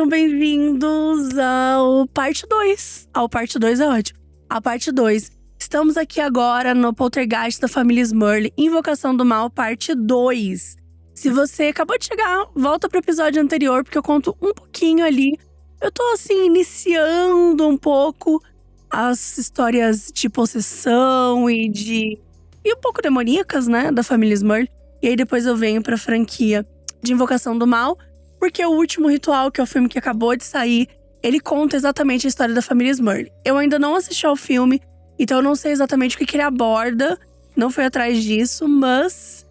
sejam bem-vindos ao parte 2. Ao parte 2 é ótimo. A parte 2. Estamos aqui agora no Poltergeist da família Smurley, Invocação do Mal, parte 2. Se você acabou de chegar, volta pro episódio anterior, porque eu conto um pouquinho ali. Eu tô, assim, iniciando um pouco as histórias de possessão e um pouco demoníacas, né, da família Smurley. E aí depois eu venho pra franquia de Invocação do Mal, porque o último ritual, que é o filme que acabou de sair, ele conta exatamente a história da família Smurley. Eu ainda não assisti ao filme, então eu não sei exatamente o que ele aborda, não fui atrás disso, mas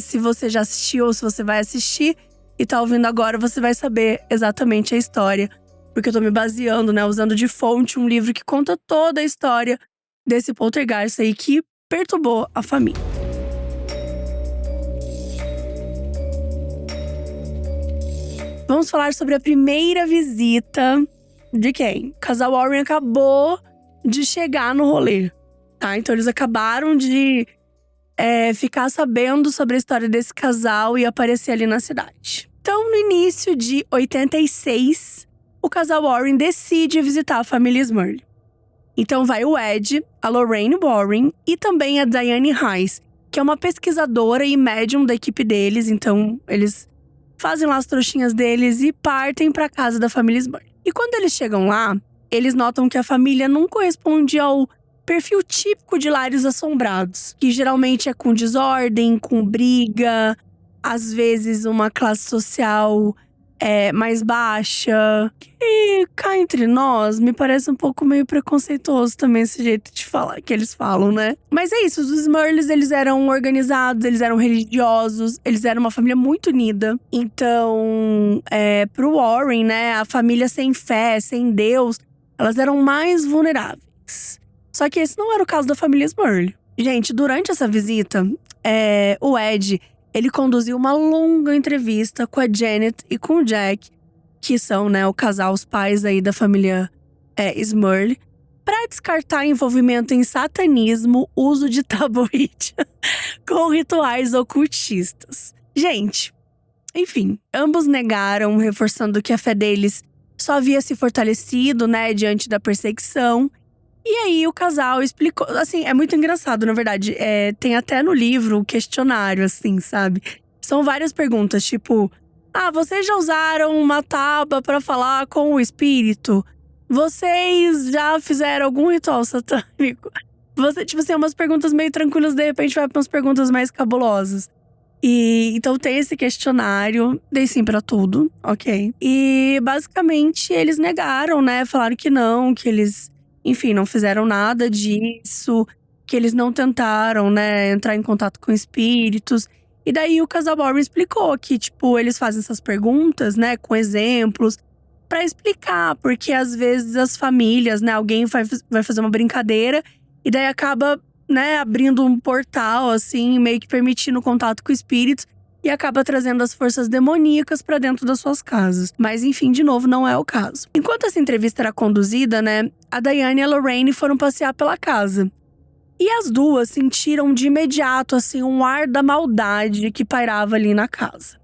se você já assistiu ou se você vai assistir e tá ouvindo agora, você vai saber exatamente a história. Porque eu tô me baseando, né, usando de fonte um livro que conta toda a história desse poltergeist aí que perturbou a família. Vamos falar sobre a primeira visita de quem? O casal Warren acabou de chegar no rolê, tá? Então eles acabaram de ficar sabendo sobre a história desse casal e aparecer ali na cidade. Então, no início de 86, o casal Warren decide visitar a família Smurley. Então vai o Ed, a Lorraine Warren e também a Diane Heiss, que é uma pesquisadora e médium da equipe deles. Então eles fazem lá as trouxinhas deles e partem para casa da família Smurley. E quando eles chegam lá, eles notam que a família não corresponde ao perfil típico de lares assombrados, que geralmente é com desordem, com briga, às vezes uma classe social mais baixa. Que cá entre nós, me parece um pouco meio preconceituoso também esse jeito de falar que eles falam, né? Mas é isso, os Smurleys, eles eram organizados, eles eram religiosos, eles eram uma família muito unida. Então, pro Warren, né, a família sem fé, sem Deus, elas eram mais vulneráveis. Só que esse não era o caso da família Smurley. Gente, durante essa visita, o Ed, ele conduziu uma longa entrevista com a Janet e com o Jack, que são, né, o casal, os pais aí da família Smurley, para descartar envolvimento em satanismo, uso de tabuíte com rituais ocultistas. Gente, enfim, ambos negaram, reforçando que a fé deles só havia se fortalecido, né, diante da perseguição. E aí o casal explicou, assim, é muito engraçado, na verdade. Tem até no livro o questionário, assim, sabe? São várias perguntas, tipo… vocês já usaram uma tábua pra falar com o espírito? Vocês já fizeram algum ritual satânico? Tipo assim, umas perguntas meio tranquilas, de repente vai pra umas perguntas mais cabulosas. E então tem esse questionário, dei sim pra tudo, ok? E basicamente eles negaram, né? Falaram que não, que eles… enfim, não fizeram nada disso, que eles não tentaram, né, entrar em contato com espíritos. E daí o casal Warren explicou que, tipo, eles fazem essas perguntas, né, com exemplos, pra explicar, porque às vezes as famílias, né, alguém vai fazer uma brincadeira e daí acaba, né, abrindo um portal, assim, meio que permitindo contato com espíritos. E acaba trazendo as forças demoníacas pra dentro das suas casas. Mas enfim, de novo, não é o caso. Enquanto essa entrevista era conduzida, né, a Diane e a Lorraine foram passear pela casa. E as duas sentiram de imediato, assim, um ar da maldade que pairava ali na casa.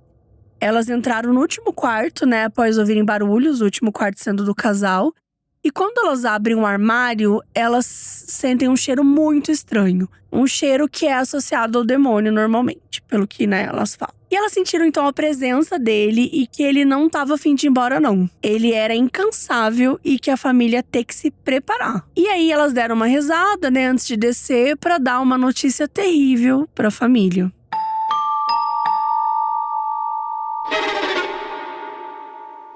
Elas entraram no último quarto, né, após ouvirem barulhos, o último quarto sendo do casal. E quando elas abrem um armário, elas sentem um cheiro muito estranho. Um cheiro que é associado ao demônio normalmente, pelo que, né, elas falam. E elas sentiram então a presença dele e que ele não estava afim de ir embora não. Ele era incansável e que a família ia ter que se preparar. E aí elas deram uma rezada, né, antes de descer para dar uma notícia terrível para a família.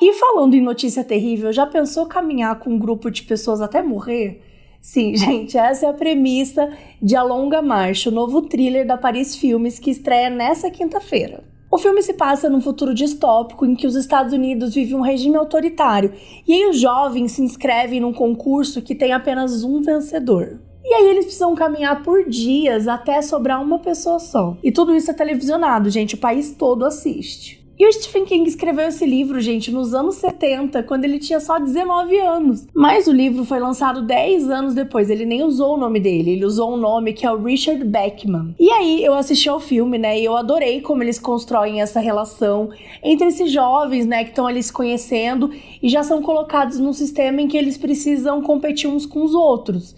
E falando em notícia terrível, já pensou caminhar com um grupo de pessoas até morrer? Sim, gente, essa é a premissa de A Longa Marcha, o novo thriller da Paris Filmes que estreia nessa quinta-feira. O filme se passa num futuro distópico em que os Estados Unidos vivem um regime autoritário e aí os jovens se inscrevem num concurso que tem apenas um vencedor. E aí eles precisam caminhar por dias até sobrar uma pessoa só. E tudo isso é televisionado, gente, o país todo assiste. E o Stephen King escreveu esse livro, gente, nos anos 70, quando ele tinha só 19 anos. Mas o livro foi lançado 10 anos depois, ele nem usou o nome dele, ele usou um nome que é o Richard Bachman. E aí eu assisti ao filme, né, e eu adorei como eles constroem essa relação entre esses jovens, né, que estão ali se conhecendo e já são colocados num sistema em que eles precisam competir uns com os outros.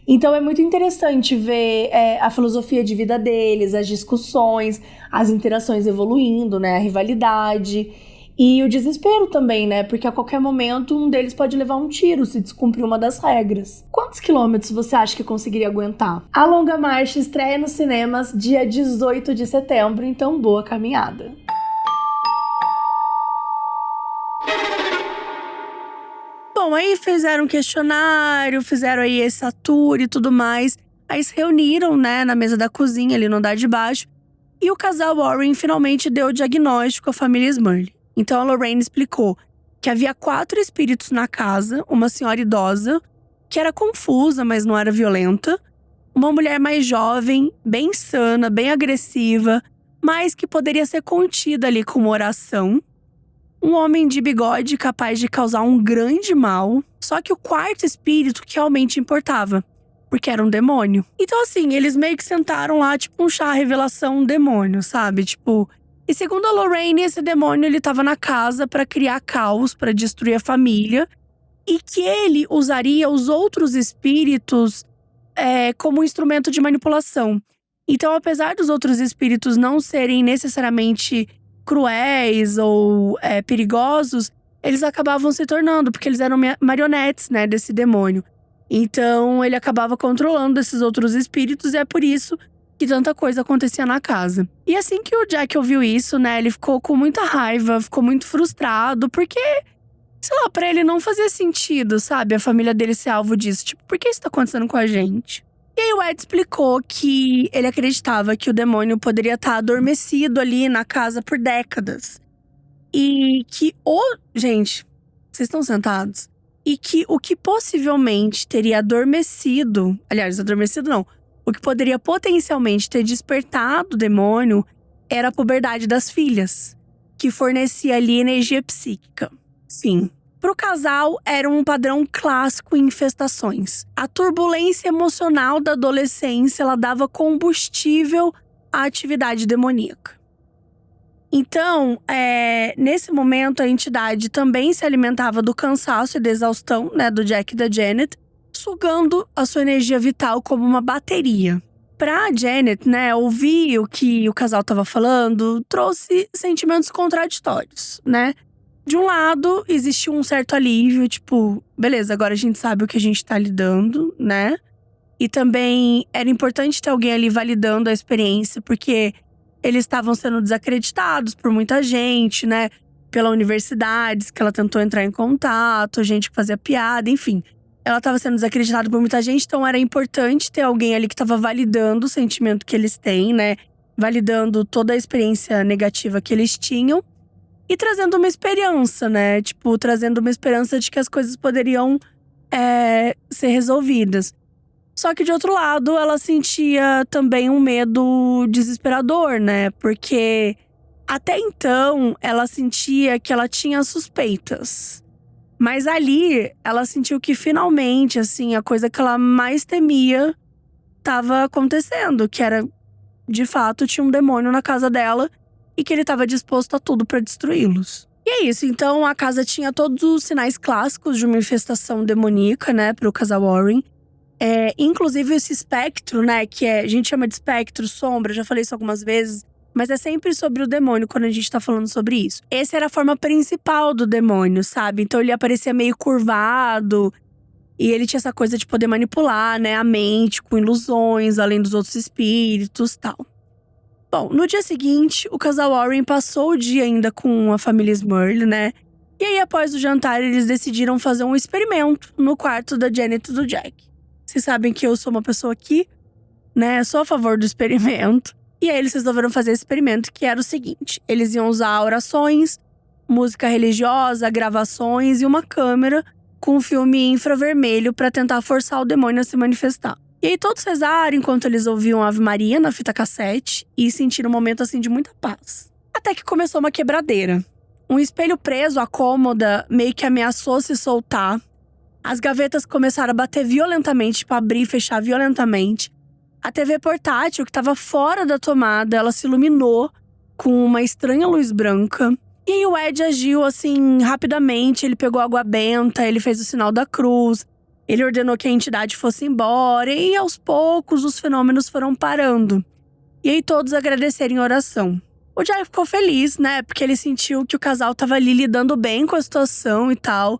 Então é muito interessante ver a filosofia de vida deles, as discussões, as interações evoluindo, né, a rivalidade e o desespero também, né, porque a qualquer momento um deles pode levar um tiro se descumprir uma das regras. Quantos quilômetros você acha que conseguiria aguentar? A Longa Marcha estreia nos cinemas dia 18 de setembro, então boa caminhada. Bom, aí fizeram um questionário, fizeram aí essa tour e tudo mais. Aí se reuniram, né, na mesa da cozinha, ali no andar de baixo. E o casal Warren finalmente deu o diagnóstico à família Smurley. Então a Lorraine explicou que havia 4 espíritos na casa, uma senhora idosa, que era confusa, mas não era violenta, uma mulher mais jovem, bem sana, bem agressiva, mas que poderia ser contida ali com uma oração, um homem de bigode capaz de causar um grande mal, só que o 4º espírito que realmente importava, porque era um demônio. Então assim, eles meio que sentaram lá, tipo um chá revelação, um demônio, sabe? Tipo, e segundo a Lorraine, esse demônio ele tava na casa pra criar caos, pra destruir a família, e que ele usaria os outros espíritos como um instrumento de manipulação. Então, apesar dos outros espíritos não serem necessariamente cruéis ou perigosos, eles acabavam se tornando, porque eles eram marionetes, né, desse demônio. Então, ele acabava controlando esses outros espíritos e é por isso que tanta coisa acontecia na casa. E assim que o Jack ouviu isso, né, ele ficou com muita raiva, ficou muito frustrado, porque, sei lá, pra ele não fazia sentido, sabe, a família dele ser alvo disso. Tipo, por que isso tá acontecendo com a gente? E aí o Ed explicou que ele acreditava que o demônio poderia estar adormecido ali na casa por décadas. E que Gente, vocês estão sentados? E que o que possivelmente teria adormecido… Aliás, adormecido não. O que poderia potencialmente ter despertado o demônio era a puberdade das filhas, que fornecia ali energia psíquica. Sim. Para o casal, era um padrão clássico em infestações. A turbulência emocional da adolescência, ela dava combustível à atividade demoníaca. Então, nesse momento, a entidade também se alimentava do cansaço e da exaustão, né, do Jack e da Janet, sugando a sua energia vital como uma bateria. Pra Janet, né, ouvir o que o casal estava falando trouxe sentimentos contraditórios, né? De um lado, existia um certo alívio, tipo, beleza, agora a gente sabe o que a gente tá lidando, né? E também era importante ter alguém ali validando a experiência, porque eles estavam sendo desacreditados por muita gente, né? Pela universidade, que ela tentou entrar em contato, gente que fazia piada, enfim. Ela estava sendo desacreditada por muita gente, então era importante ter alguém ali que estava validando o sentimento que eles têm, né? Validando toda a experiência negativa que eles tinham. E trazendo uma esperança, né? Tipo, trazendo uma esperança de que as coisas poderiam ser resolvidas. Só que, de outro lado, ela sentia também um medo desesperador, né? Porque até então, ela sentia que ela tinha suspeitas. Mas ali, ela sentiu que finalmente, assim, a coisa que ela mais temia estava acontecendo. Que era, de fato, tinha um demônio na casa dela. E que ele estava disposto a tudo para destruí-los. E é isso, então a casa tinha todos os sinais clássicos de uma infestação demoníaca, né, para o casal Warren. Inclusive esse espectro, né, que a gente chama de espectro, sombra, já falei isso algumas vezes. Mas é sempre sobre o demônio quando a gente tá falando sobre isso. Essa era a forma principal do demônio, sabe? Então ele aparecia meio curvado. E ele tinha essa coisa de poder manipular, né, a mente com ilusões, além dos outros espíritos e tal. Bom, no dia seguinte, o casal Warren passou o dia ainda com a família Smurley, né? E aí, após o jantar, eles decidiram fazer um experimento no quarto da Janet e do Jack. Vocês sabem que eu sou uma pessoa aqui, né? Sou a favor do experimento. E aí, eles resolveram fazer esse experimento, que era o seguinte. Eles iam usar orações, música religiosa, gravações e uma câmera com um filme infravermelho para tentar forçar o demônio a se manifestar. E aí todos rezaram enquanto eles ouviam Ave Maria na fita cassete e sentiram um momento assim de muita paz. Até que começou uma quebradeira. Um espelho preso à cômoda meio que ameaçou se soltar. As gavetas começaram a bater violentamente, tipo, abrir e fechar violentamente. A TV portátil, que estava fora da tomada, ela se iluminou com uma estranha luz branca. E aí o Ed agiu assim, rapidamente. Ele pegou água benta, ele fez o sinal da cruz. Ele ordenou que a entidade fosse embora. E aos poucos, os fenômenos foram parando. E aí todos agradeceram em oração. O Jack ficou feliz, né? Porque ele sentiu que o casal tava ali lidando bem com a situação e tal.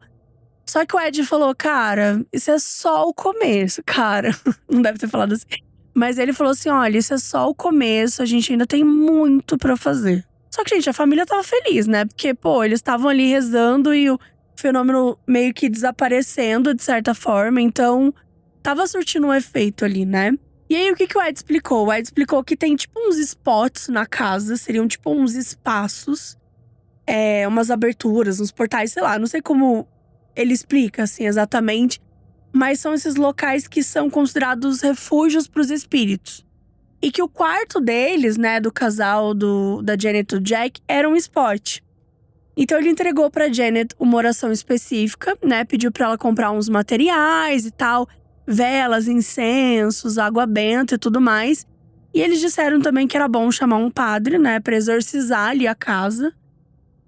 Só que o Ed falou, cara, isso é só o começo, cara. Não deve ter falado assim. Mas ele falou assim, olha, isso é só o começo, a gente ainda tem muito pra fazer. Só que, gente, a família tava feliz, né? Porque, pô, eles estavam ali rezando e o fenômeno meio que desaparecendo, de certa forma. Então, tava surtindo um efeito ali, né? E aí, o que o Ed explicou? O Ed explicou que tem, tipo, uns spots na casa. Seriam, tipo, uns espaços. Umas aberturas, uns portais, sei lá. Não sei como ele explica, assim, exatamente. Mas são esses locais que são considerados refúgios para os espíritos. E que o quarto deles, né, do casal da Janet e do Jack, era um spot. Então ele entregou pra Janet uma oração específica, né? Pediu pra ela comprar uns materiais e tal. Velas, incensos, água benta e tudo mais. E eles disseram também que era bom chamar um padre, né? Pra exorcizar ali a casa.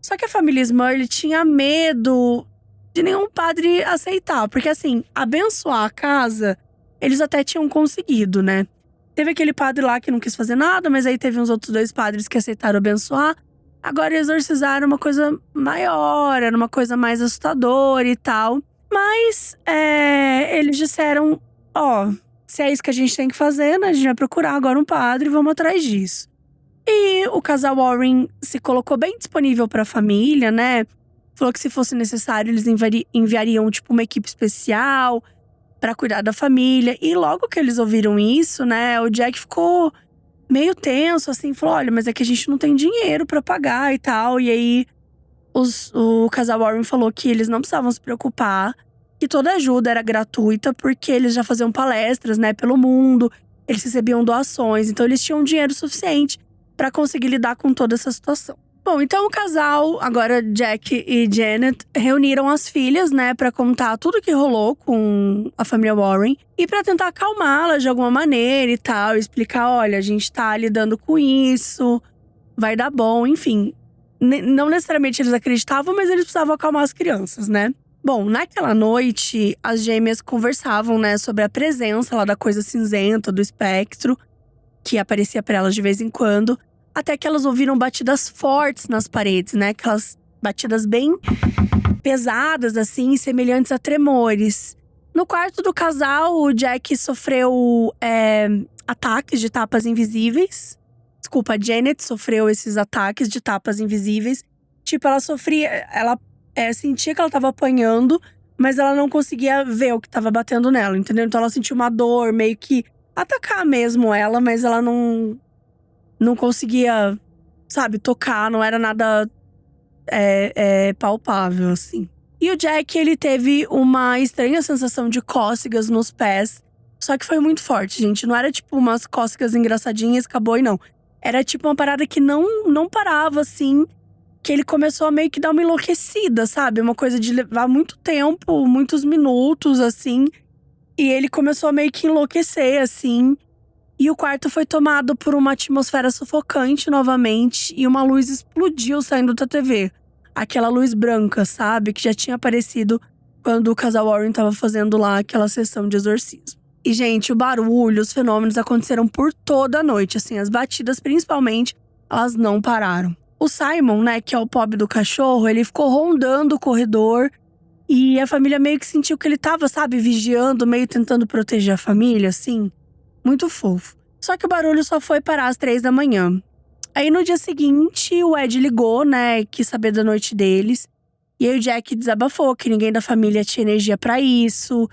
Só que a família Smurley tinha medo de nenhum padre aceitar. Porque assim, abençoar a casa, eles até tinham conseguido, né? Teve aquele padre lá que não quis fazer nada, mas aí teve uns outros 2 padres que aceitaram abençoar. Agora exorcizar era uma coisa maior, era uma coisa mais assustadora e tal. Mas eles disseram, ó, se é isso que a gente tem que fazer, né? A gente vai procurar agora um padre e vamos atrás disso. E o casal Warren se colocou bem disponível para a família, né? Falou que se fosse necessário, eles enviariam, tipo, uma equipe especial pra cuidar da família. E logo que eles ouviram isso, né, o Jack ficou meio tenso, assim. Falou, olha, mas é que a gente não tem dinheiro pra pagar e tal. E aí, o casal Warren falou que eles não precisavam se preocupar. Que toda ajuda era gratuita, porque eles já faziam palestras, né, pelo mundo. Eles recebiam doações, então eles tinham dinheiro suficiente pra conseguir lidar com toda essa situação. Bom, então o casal, agora Jack e Janet, reuniram as filhas, né, pra contar tudo que rolou com a família Warren. E pra tentar acalmá-las de alguma maneira e tal, explicar, olha, a gente tá lidando com isso, vai dar bom, enfim. Não necessariamente eles acreditavam, mas eles precisavam acalmar as crianças, né? Bom, naquela noite, as gêmeas conversavam, né, sobre a presença lá da coisa cinzenta, do espectro, que aparecia pra elas de vez em quando. Até que elas ouviram batidas fortes nas paredes, né? Aquelas batidas bem pesadas, assim, semelhantes a tremores. No quarto do casal, o Jack sofreu ataques de tapas invisíveis. Desculpa, a Janet sofreu esses ataques de tapas invisíveis. Tipo, ela sofria… Ela sentia que ela tava apanhando, mas ela não conseguia ver o que tava batendo nela, entendeu? Então ela sentiu uma dor, meio que atacar mesmo ela, mas ela não conseguia, sabe, tocar, não era nada palpável, assim. E o Jack, ele teve uma estranha sensação de cócegas nos pés. Só que foi muito forte, gente. Não era tipo umas cócegas engraçadinhas, acabou e não. Era tipo uma parada que não parava, assim. Que ele começou a meio que dar uma enlouquecida, sabe? Uma coisa de levar muito tempo, muitos minutos, assim. E ele começou a meio que enlouquecer, assim. E o quarto foi tomado por uma atmosfera sufocante novamente. E uma luz explodiu saindo da TV. Aquela luz branca, sabe? Que já tinha aparecido quando o casal Warren tava fazendo lá aquela sessão de exorcismo. E, gente, o barulho, os fenômenos aconteceram por toda a noite. Assim, as batidas, principalmente, elas não pararam. O Simon, né, que é o pobre do cachorro, ele ficou rondando o corredor. E a família meio que sentiu que ele tava, sabe, vigiando, meio tentando proteger a família, assim. Muito fofo. Só que o barulho só foi parar às 3 da manhã. Aí no dia seguinte, o Ed ligou, né, quis saber da noite deles. E aí o Jack desabafou que ninguém da família tinha energia pra isso.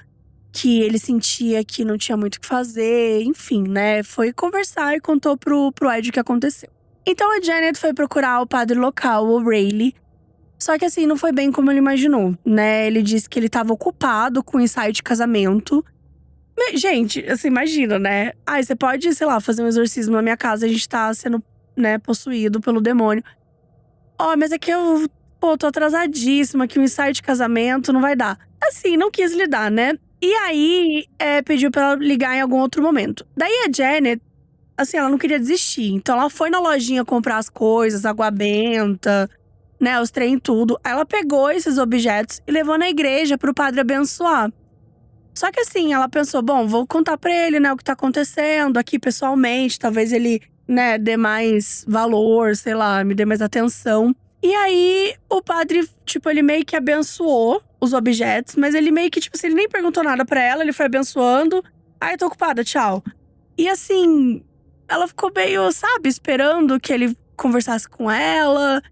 Que ele sentia que não tinha muito o que fazer, enfim, né. Foi conversar e contou pro Ed o que aconteceu. Então a Janet foi procurar o padre local, o Rayleigh. Só que assim, não foi bem como ele imaginou, né. Ele disse que ele tava ocupado com o ensaio de casamento. Gente, assim, imagina, né? Você pode, sei lá, fazer um exorcismo na minha casa, a gente tá sendo, né, possuído pelo demônio. Ó, mas é que eu, pô, tô atrasadíssima, que o ensaio de casamento não vai dar. Assim, não quis lidar, né? E aí, pediu pra ela ligar em algum outro momento. Daí a Janet, assim, ela não queria desistir. Então ela foi na lojinha comprar as coisas, água benta, né, os trem tudo. Aí ela pegou esses objetos e levou na igreja pro padre abençoar. Só que assim, ela pensou, bom, vou contar pra ele, né, o que tá acontecendo aqui pessoalmente. Talvez ele, né, dê mais valor, sei lá, me dê mais atenção. E aí, o padre, tipo, ele meio que abençoou os objetos. Mas ele meio que, tipo assim, ele nem perguntou nada pra ela. Ele foi abençoando. Ai, tô ocupada, tchau. E assim, ela ficou meio, sabe, esperando que ele conversasse com ela.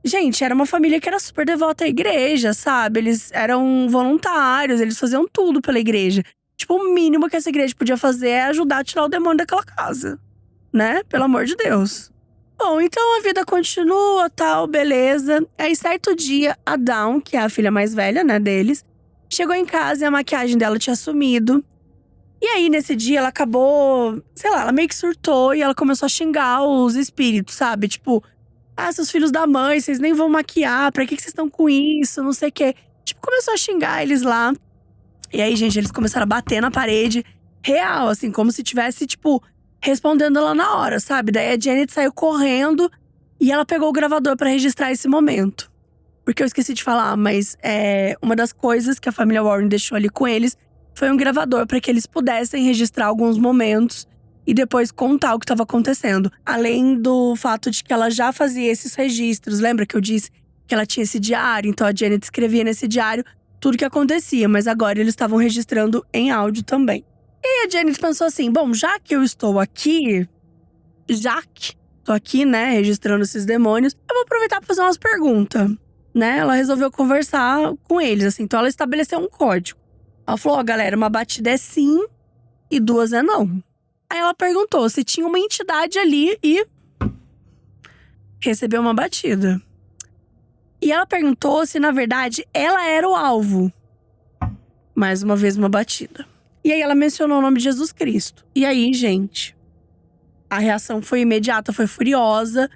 Gente, era uma família que era super devota à igreja, sabe? Eles eram voluntários, eles faziam tudo pela igreja. Tipo, o mínimo que essa igreja podia fazer é ajudar a tirar o demônio daquela casa, né? Pelo amor de Deus. Bom, então a vida continua, tal, beleza. Aí, certo dia, a Dawn, que é a filha mais velha, né, deles, chegou em casa e a maquiagem dela tinha sumido. E aí, nesse dia, ela acabou, sei lá, ela meio que surtou e ela começou a xingar os espíritos, sabe? Tipo, ah, seus filhos da mãe, vocês nem vão maquiar, pra que vocês estão com isso, não sei o quê. Tipo, começou a xingar eles lá. E aí, gente, eles começaram a bater na parede, real, assim, como se tivesse, tipo, respondendo ela na hora, sabe? Daí a Janet saiu correndo e ela pegou o gravador pra registrar esse momento. Porque eu esqueci de falar, mas uma das coisas que a família Warren deixou ali com eles foi um gravador pra que eles pudessem registrar alguns momentos e depois contar o que estava acontecendo. Além do fato de que ela já fazia esses registros. Lembra que eu disse que ela tinha esse diário? Então a Janet escrevia nesse diário tudo que acontecia. Mas agora eles estavam registrando em áudio também. E aí a Janet pensou assim, bom, já que eu estou aqui… né, registrando esses demônios… eu vou aproveitar para fazer umas perguntas, né? Ela resolveu conversar com eles, assim. Então ela estabeleceu um código. Ela falou, ó, galera, uma batida é sim e duas é não. Aí ela perguntou se tinha uma entidade ali e recebeu uma batida. E ela perguntou se, na verdade, ela era o alvo. Mais uma vez, uma batida. E aí ela mencionou o nome de Jesus Cristo. E aí, gente, a reação foi imediata, foi furiosa.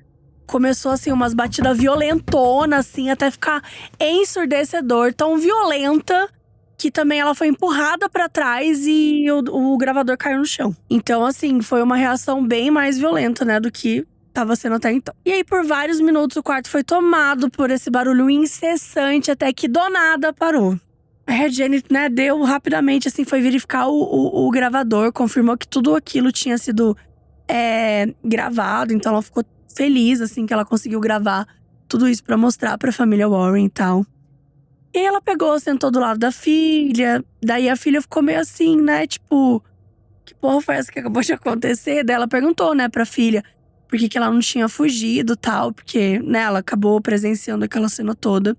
Começou, assim, umas batidas violentonas, assim, até ficar ensurdecedor. Tão violenta que também ela foi empurrada pra trás e o gravador caiu no chão. Então, assim, foi uma reação bem mais violenta, né, do que tava sendo até então. E aí, por vários minutos, o quarto foi tomado por esse barulho incessante, até que do nada parou. A Janet, né, deu rapidamente, assim, foi verificar o gravador, confirmou que tudo aquilo tinha sido gravado. Então ela ficou feliz, assim, que ela conseguiu gravar tudo isso pra mostrar pra família Warren e tal. E aí ela pegou, sentou do lado da filha. Daí a filha ficou meio assim, né, tipo… que porra foi essa que acabou de acontecer? Daí ela perguntou, né, pra filha por que ela não tinha fugido e tal. Porque, né, ela acabou presenciando aquela cena toda.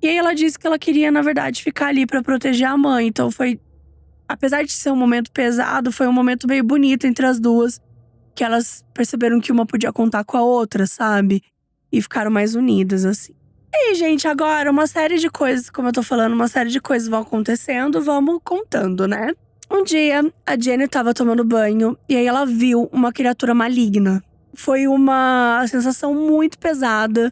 E aí ela disse que ela queria, na verdade, ficar ali pra proteger a mãe. Então foi… apesar de ser um momento pesado, foi um momento meio bonito entre as duas. Que elas perceberam que uma podia contar com a outra, sabe? E ficaram mais unidas, assim. E aí, gente, agora uma série de coisas, como eu tô falando, uma série de coisas vão acontecendo, vamos contando, né? Um dia, a Jenny tava tomando banho e aí ela viu uma criatura maligna. Foi uma sensação muito pesada,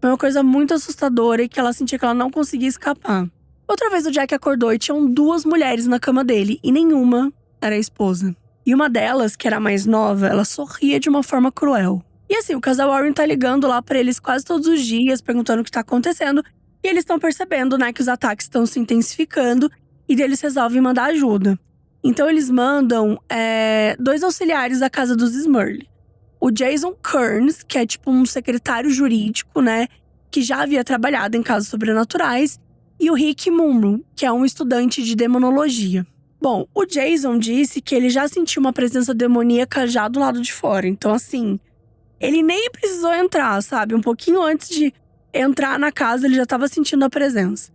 foi uma coisa muito assustadora e que ela sentia que ela não conseguia escapar. Outra vez o Jack acordou e tinham duas mulheres na cama dele e nenhuma era a esposa. E uma delas, que era a mais nova, ela sorria de uma forma cruel. E assim, o casal Warren tá ligando lá pra eles quase todos os dias, perguntando o que tá acontecendo. E eles estão percebendo, né, que os ataques estão se intensificando e eles resolvem mandar ajuda. Então eles mandam dois auxiliares à casa dos Smurley. O Jason Kearns, que é tipo um secretário jurídico, né, que já havia trabalhado em casos sobrenaturais. E o Rick Munro, que é um estudante de demonologia. Bom, o Jason disse que ele já sentiu uma presença demoníaca já do lado de fora. Então, assim, ele nem precisou entrar, sabe? Um pouquinho antes de entrar na casa, ele já estava sentindo a presença.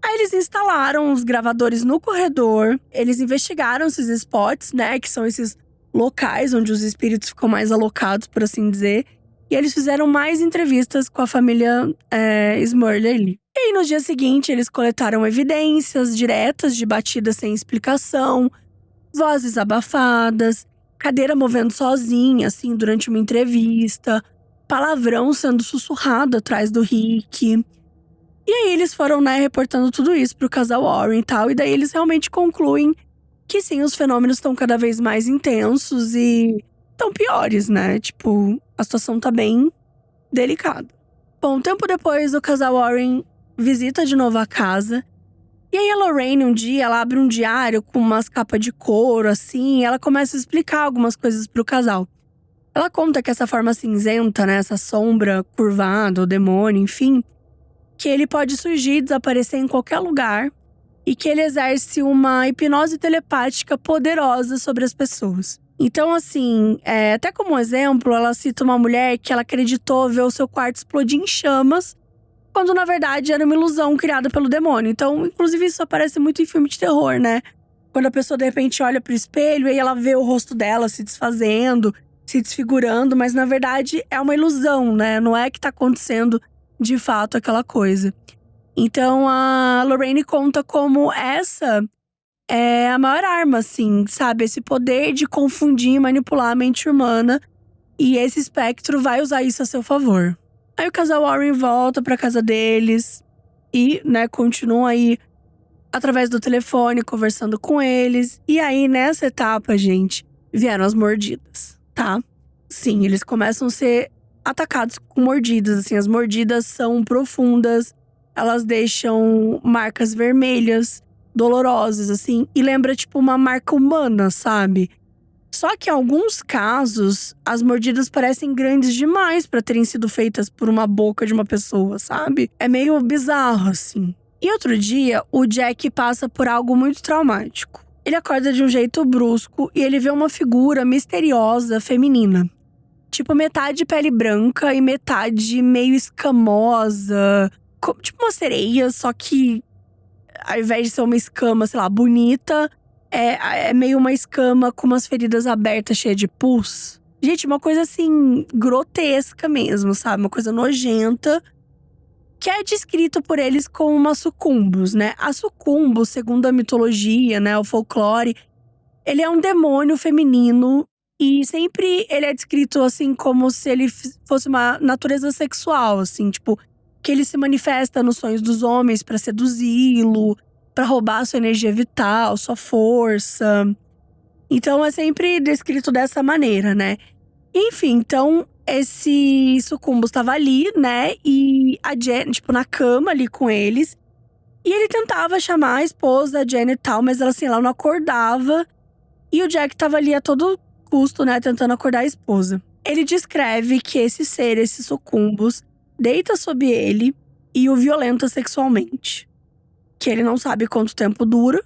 Aí eles instalaram os gravadores no corredor. Eles investigaram esses spots, né? Que são esses locais onde os espíritos ficam mais alocados, por assim dizer. E eles fizeram mais entrevistas com a família Smurley ali. E aí, no dia seguinte, eles coletaram evidências diretas de batidas sem explicação, vozes abafadas, cadeira movendo sozinha, assim, durante uma entrevista, palavrão sendo sussurrado atrás do Rick. E aí eles foram, né, reportando tudo isso pro casal Warren e tal. E daí eles realmente concluem que sim, os fenômenos estão cada vez mais intensos e tão piores, né? Tipo, a situação tá bem delicada. Bom, um tempo depois, o casal Warren visita de novo a casa. E aí a Lorraine, um dia, ela abre um diário com umas capas de couro, assim. E ela começa a explicar algumas coisas pro casal. Ela conta que essa forma cinzenta, né? Essa sombra curvada, o demônio, enfim. Que ele pode surgir e desaparecer em qualquer lugar. E que ele exerce uma hipnose telepática poderosa sobre as pessoas. Então, assim, até como exemplo, ela cita uma mulher que ela acreditou ver o seu quarto explodir em chamas, quando na verdade era uma ilusão criada pelo demônio. Então, inclusive, isso aparece muito em filme de terror, né? Quando a pessoa de repente olha pro espelho e ela vê o rosto dela se desfazendo, se desfigurando, mas na verdade é uma ilusão, né? Não é que tá acontecendo de fato aquela coisa. Então, a Lorraine conta como essa é a maior arma, assim, sabe? Esse poder de confundir e manipular a mente humana. E esse espectro vai usar isso a seu favor. Aí o casal Warren volta pra casa deles e, né, continua aí através do telefone, conversando com eles. E aí, nessa etapa, gente, vieram as mordidas, tá? Sim, eles começam a ser atacados com mordidas, assim. As mordidas são profundas, elas deixam marcas vermelhas, dolorosas, assim. E lembra, tipo, uma marca humana, sabe? Só que em alguns casos, as mordidas parecem grandes demais pra terem sido feitas por uma boca de uma pessoa, sabe? É meio bizarro, assim. E outro dia, o Jack passa por algo muito traumático. Ele acorda de um jeito brusco e ele vê uma figura misteriosa feminina. Tipo, metade pele branca e metade meio escamosa. Tipo uma sereia, só que ao invés de ser uma escama, sei lá, bonita, é meio uma escama com umas feridas abertas, cheia de pus. Gente, uma coisa assim, grotesca mesmo, sabe? Uma coisa nojenta. Que é descrito por eles como uma sucumbus, né? A sucumbus, segundo a mitologia, né, o folclore, ele é um demônio feminino. E sempre ele é descrito assim como se ele fosse uma natureza sexual, assim, tipo, que ele se manifesta nos sonhos dos homens pra seduzi-lo, pra roubar sua energia vital, sua força. Então é sempre descrito dessa maneira, né? Enfim, então esse sucumbus estava ali, né? E a Jen, tipo, na cama ali com eles. E ele tentava chamar a esposa, a Jen e tal, mas ela assim, ela não acordava. E o Jack tava ali a todo custo, né, tentando acordar a esposa. Ele descreve que esse ser, esse sucumbus, deita sobre ele e o violenta sexualmente. Que ele não sabe quanto tempo dura,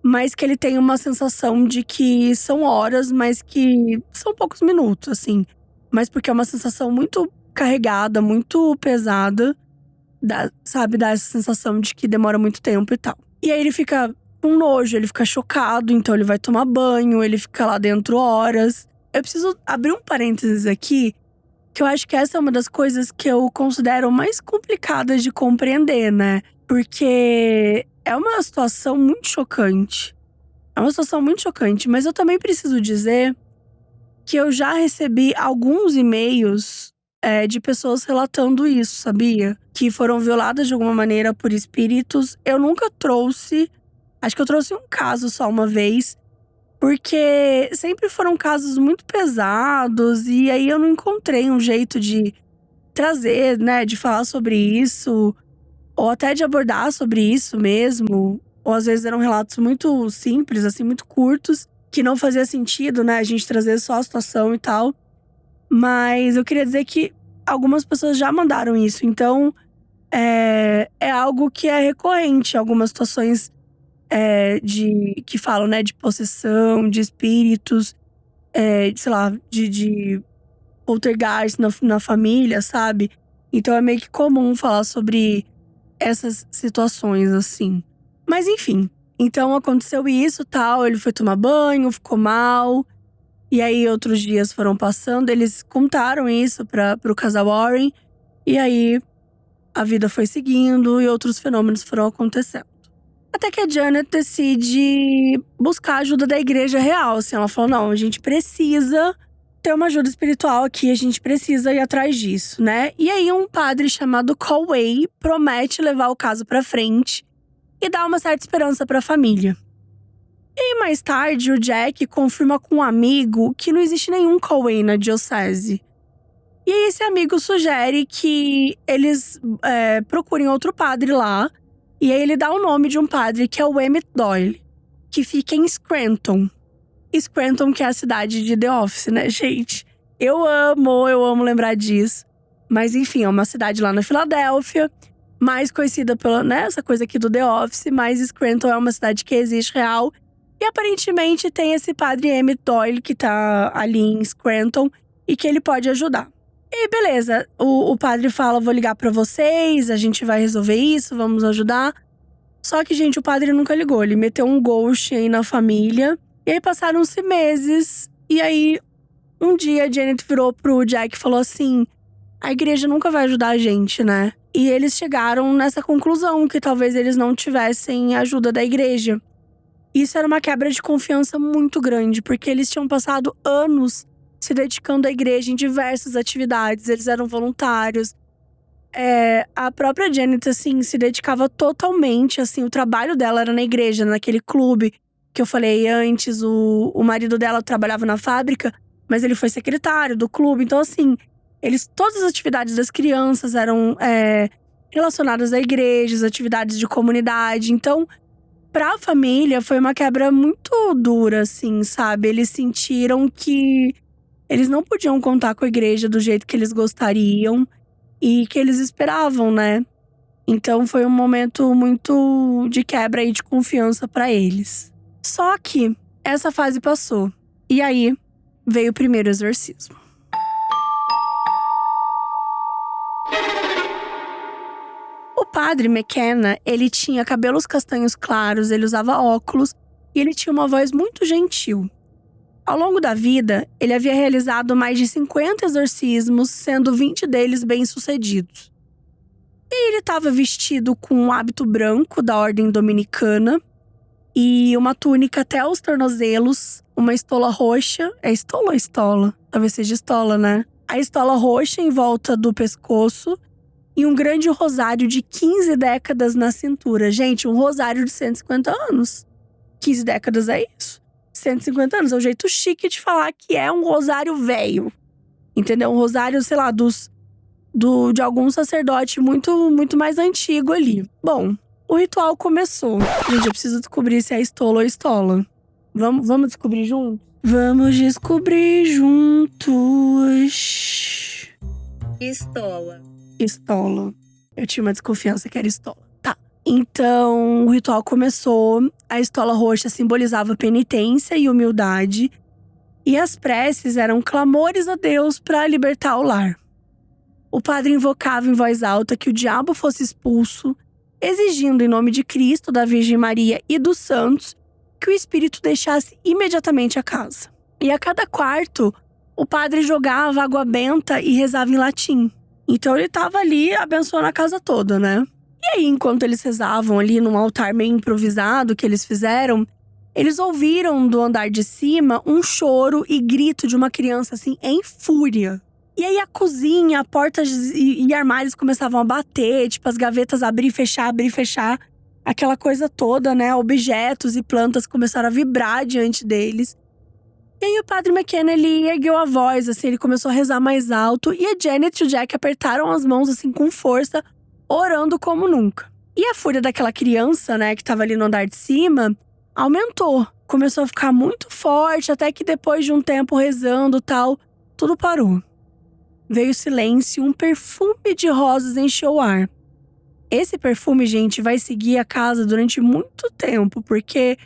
mas que ele tem uma sensação de que são horas, mas que são poucos minutos, assim. Mas porque é uma sensação muito carregada, muito pesada, sabe? Dá essa sensação de que demora muito tempo e tal. E aí ele fica com nojo, ele fica chocado, então ele vai tomar banho, ele fica lá dentro horas. Eu preciso abrir um parênteses aqui, que eu acho que essa é uma das coisas que eu considero mais complicadas de compreender, né? Porque é uma situação muito chocante. É uma situação muito chocante, mas eu também preciso dizer que eu já recebi alguns e-mails de pessoas relatando isso, sabia? Que foram violadas de alguma maneira por espíritos. Eu nunca trouxe… Acho que eu trouxe um caso só uma vez. Porque sempre foram casos muito pesados. E aí eu não encontrei um jeito de trazer, né? De falar sobre isso. Ou até de abordar sobre isso mesmo. Ou às vezes eram relatos muito simples, assim, muito curtos. Que não fazia sentido, né? A gente trazer só a situação e tal. Mas eu queria dizer que algumas pessoas já mandaram isso. Então, é algo que é recorrente. Algumas situações que falam, né? De possessão, de espíritos. Sei lá, de poltergeist na família, sabe? Então é meio que comum falar sobre essas situações, assim. Mas enfim. Então aconteceu isso, tal. Ele foi tomar banho, ficou mal. E aí outros dias foram passando. Eles contaram isso pro casal Warren. E aí a vida foi seguindo e outros fenômenos foram acontecendo. Até que a Janet decide buscar a ajuda da igreja real. Assim, ela falou, não, a gente precisa ter uma ajuda espiritual aqui, a gente precisa ir atrás disso, né? E aí um padre chamado Conway promete levar o caso pra frente e dar uma certa esperança pra família. E mais tarde, o Jack confirma com um amigo que não existe nenhum Conway na diocese. E aí esse amigo sugere que eles procurem outro padre lá. E aí ele dá o nome de um padre que é o Emmett Doyle, que fica em Scranton. Scranton, que é a cidade de The Office, né, gente? Eu amo lembrar disso. Mas enfim, é uma cidade lá na Filadélfia, mais conhecida pela, né, essa coisa aqui do The Office, mas Scranton é uma cidade que existe real. E aparentemente tem esse padre Emmett Doyle que tá ali em Scranton e que ele pode ajudar. E beleza, o padre fala, vou ligar pra vocês, a gente vai resolver isso, vamos ajudar. Só que, gente, o padre nunca ligou, ele meteu um ghost aí na família. E aí passaram-se meses, e aí um dia a Janet virou pro Jack e falou assim: a igreja nunca vai ajudar a gente, né? E eles chegaram nessa conclusão, que talvez eles não tivessem ajuda da igreja. Isso era uma quebra de confiança muito grande, porque eles tinham passado anos se dedicando à igreja em diversas atividades, eles eram voluntários. A própria Janet, assim, se dedicava totalmente, assim, o trabalho dela era na igreja, naquele clube que eu falei antes. O marido dela trabalhava na fábrica, mas ele foi secretário do clube. Então, assim, todas as atividades das crianças eram relacionadas à igreja, as atividades de comunidade. Então, pra família, foi uma quebra muito dura, assim, sabe? Eles sentiram que eles não podiam contar com a igreja do jeito que eles gostariam e que eles esperavam, né? Então foi um momento muito de quebra aí de confiança pra eles. Só que essa fase passou. E aí veio o primeiro exorcismo. O padre McKenna, ele tinha cabelos castanhos claros, ele usava óculos e ele tinha uma voz muito gentil. Ao longo da vida, ele havia realizado mais de 50 exorcismos, sendo 20 deles bem-sucedidos. E ele estava vestido com um hábito branco da ordem dominicana e uma túnica até os tornozelos, uma estola roxa. É estola ou estola? Talvez seja estola, né? A estola roxa em volta do pescoço e um grande rosário de 15 décadas na cintura. Gente, um rosário de 150 anos. 15 décadas é isso. 150 anos, é o jeito chique de falar que é um rosário velho. Entendeu? Um rosário, sei lá, de algum sacerdote muito mais antigo ali. Bom, o ritual começou. Gente, eu preciso descobrir se é estola ou estola. Vamos descobrir juntos? Vamos descobrir juntos. Estola. Estola. Eu tinha uma desconfiança que era estola. Tá. Então, o ritual começou. A estola roxa simbolizava penitência e humildade. E as preces eram clamores a Deus para libertar o lar. O padre invocava em voz alta que o diabo fosse expulso, exigindo em nome de Cristo, da Virgem Maria e dos santos que o espírito deixasse imediatamente a casa. E a cada quarto, o padre jogava água benta e rezava em latim. Então ele estava ali abençoando a casa toda, né? E aí, enquanto eles rezavam ali num altar meio improvisado que eles fizeram, eles ouviram do andar de cima um choro e grito de uma criança assim em fúria. E aí a cozinha, portas e armários começavam a bater, tipo as gavetas abrir e fechar. Aquela coisa toda, né? Objetos e plantas começaram a vibrar diante deles. E aí o padre McKenna, ele ergueu a voz, assim, ele começou a rezar mais alto. E a Janet e o Jack apertaram as mãos, assim, com força, orando como nunca. E a fúria daquela criança, né, que tava ali no andar de cima, aumentou. Começou a ficar muito forte, até que depois de um tempo rezando e tal, tudo parou. Veio silêncio e um perfume de rosas encheu o ar. Esse perfume, gente, vai seguir a casa durante muito tempo, porque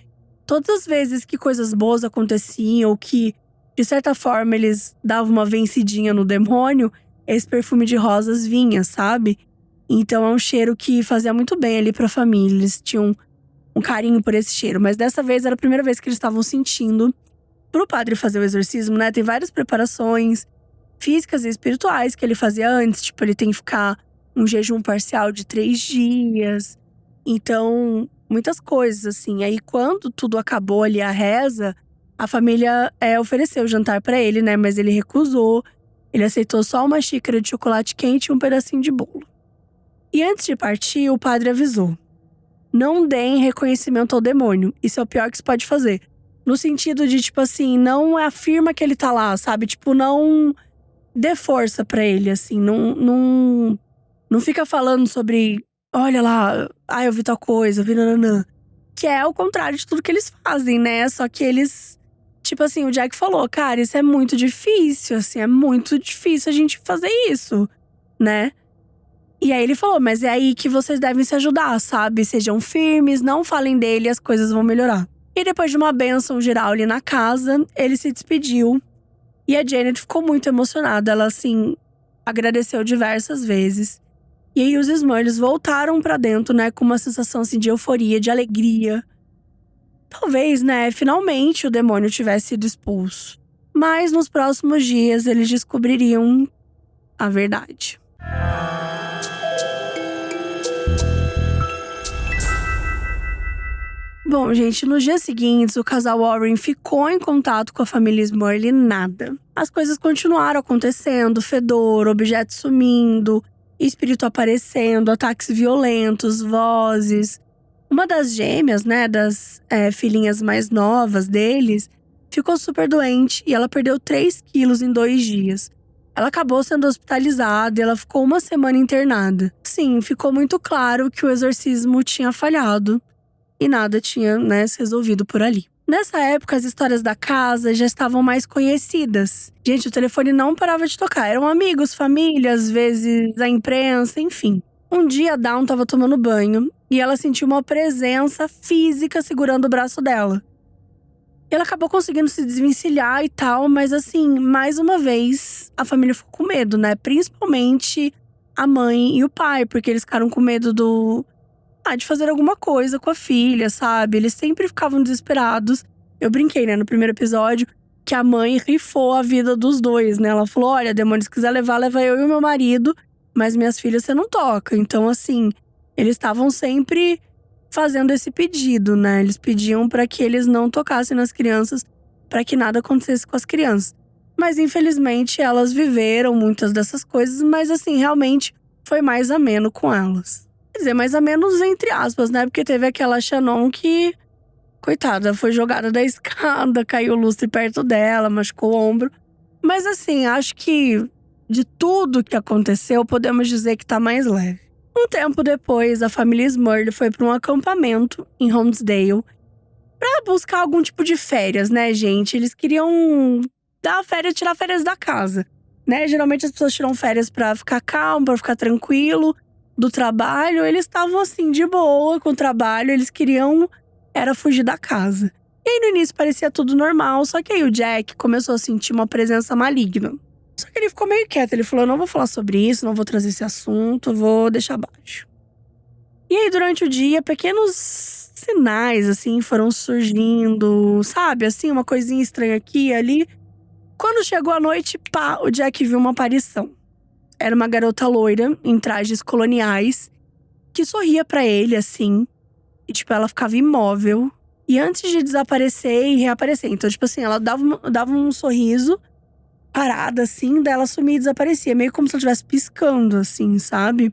todas as vezes que coisas boas aconteciam, ou que, de certa forma, eles davam uma vencidinha no demônio, esse perfume de rosas vinha, sabe? Então é um cheiro que fazia muito bem ali pra família. Eles tinham um carinho por esse cheiro. Mas dessa vez era a primeira vez que eles estavam sentindo. Pro padre fazer o exorcismo, né? Tem várias preparações físicas e espirituais que ele fazia antes. Tipo, ele tem que ficar um jejum parcial de 3 dias. Então, muitas coisas, assim. Aí, quando tudo acabou ali, a reza, A família ofereceu o jantar pra ele, né? Mas ele recusou. Ele aceitou só uma xícara de chocolate quente e um pedacinho de bolo. E antes de partir, o padre avisou: não deem reconhecimento ao demônio. Isso é o pior que se pode fazer. No sentido de, tipo assim, não afirma que ele tá lá, sabe? Tipo, não dê força pra ele, assim. Não fica falando sobre, olha lá, eu vi tal coisa, eu vi nananã. Que é o contrário de tudo que eles fazem, né? Só que eles… Tipo assim, o Jack falou, cara, isso é muito difícil, assim. É muito difícil a gente fazer isso, né? E aí ele falou, mas é aí que vocês devem se ajudar, sabe? Sejam firmes, não falem dele, as coisas vão melhorar. E depois de uma bênção geral ali na casa, ele se despediu. E a Janet ficou muito emocionada. Ela, assim, agradeceu diversas vezes. E aí os Smurls voltaram pra dentro, né? Com uma sensação, assim, de euforia, de alegria. Talvez, né? Finalmente o demônio tivesse sido expulso. Mas nos próximos dias eles descobririam a verdade. Bom, gente, nos dias seguintes, o casal Warren ficou em contato com a família Smurl e nada. As coisas continuaram acontecendo, fedor, objetos sumindo, espírito aparecendo, ataques violentos, vozes. Uma das gêmeas, né, das filhinhas mais novas deles, ficou super doente e ela perdeu 3 quilos em 2 dias. Ela acabou sendo hospitalizada e ela ficou 1 semana internada. Sim, ficou muito claro que o exorcismo tinha falhado. E nada tinha, né, se resolvido por ali. Nessa época, as histórias da casa já estavam mais conhecidas. Gente, o telefone não parava de tocar. Eram amigos, família, às vezes a imprensa, enfim. Um dia, a Dawn estava tomando banho e ela sentiu uma presença física segurando o braço dela. Ela acabou conseguindo se desvencilhar e tal, mas assim, mais uma vez, a família ficou com medo, né? Principalmente a mãe e o pai, porque eles ficaram com medo de fazer alguma coisa com a filha, sabe? Eles sempre ficavam desesperados. Eu brinquei, né, no primeiro episódio, que a mãe rifou a vida dos dois, né? Ela falou, olha, demônio, se quiser levar, leva eu e o meu marido, mas minhas filhas você não toca. Então, assim, eles estavam sempre fazendo esse pedido, né? Eles pediam para que eles não tocassem nas crianças, para que nada acontecesse com as crianças. Mas, infelizmente, elas viveram muitas dessas coisas, mas, assim, realmente foi mais ameno com elas. Quer dizer, mais ou menos entre aspas, né? Porque teve aquela Shannon que, coitada, foi jogada da escada, caiu o lustre perto dela, machucou o ombro. Mas assim, acho que de tudo que aconteceu, podemos dizer que tá mais leve. Um tempo depois, a família Smurl foi para um acampamento em Holmesdale pra buscar algum tipo de férias, né, gente? Eles queriam tirar férias da casa, né? Geralmente as pessoas tiram férias pra ficar calmo, pra ficar tranquilo do trabalho. Eles estavam assim, de boa com o trabalho, eles queriam era fugir da casa. E aí no início parecia tudo normal, só que aí o Jack começou a sentir uma presença maligna. Só que ele ficou meio quieto, ele falou, não vou falar sobre isso, não vou trazer esse assunto, vou deixar abaixo. E aí durante o dia, pequenos sinais assim foram surgindo, sabe? Assim, uma coisinha estranha aqui e ali. Quando chegou a noite, pá, o Jack viu uma aparição. Era uma garota loira, em trajes coloniais, que sorria pra ele, assim. E, tipo, ela ficava imóvel. E antes de desaparecer e reaparecer. Então, tipo assim, ela dava um sorriso, parada, assim, daí ela sumia e desaparecia. Meio como se ela estivesse piscando, assim, sabe?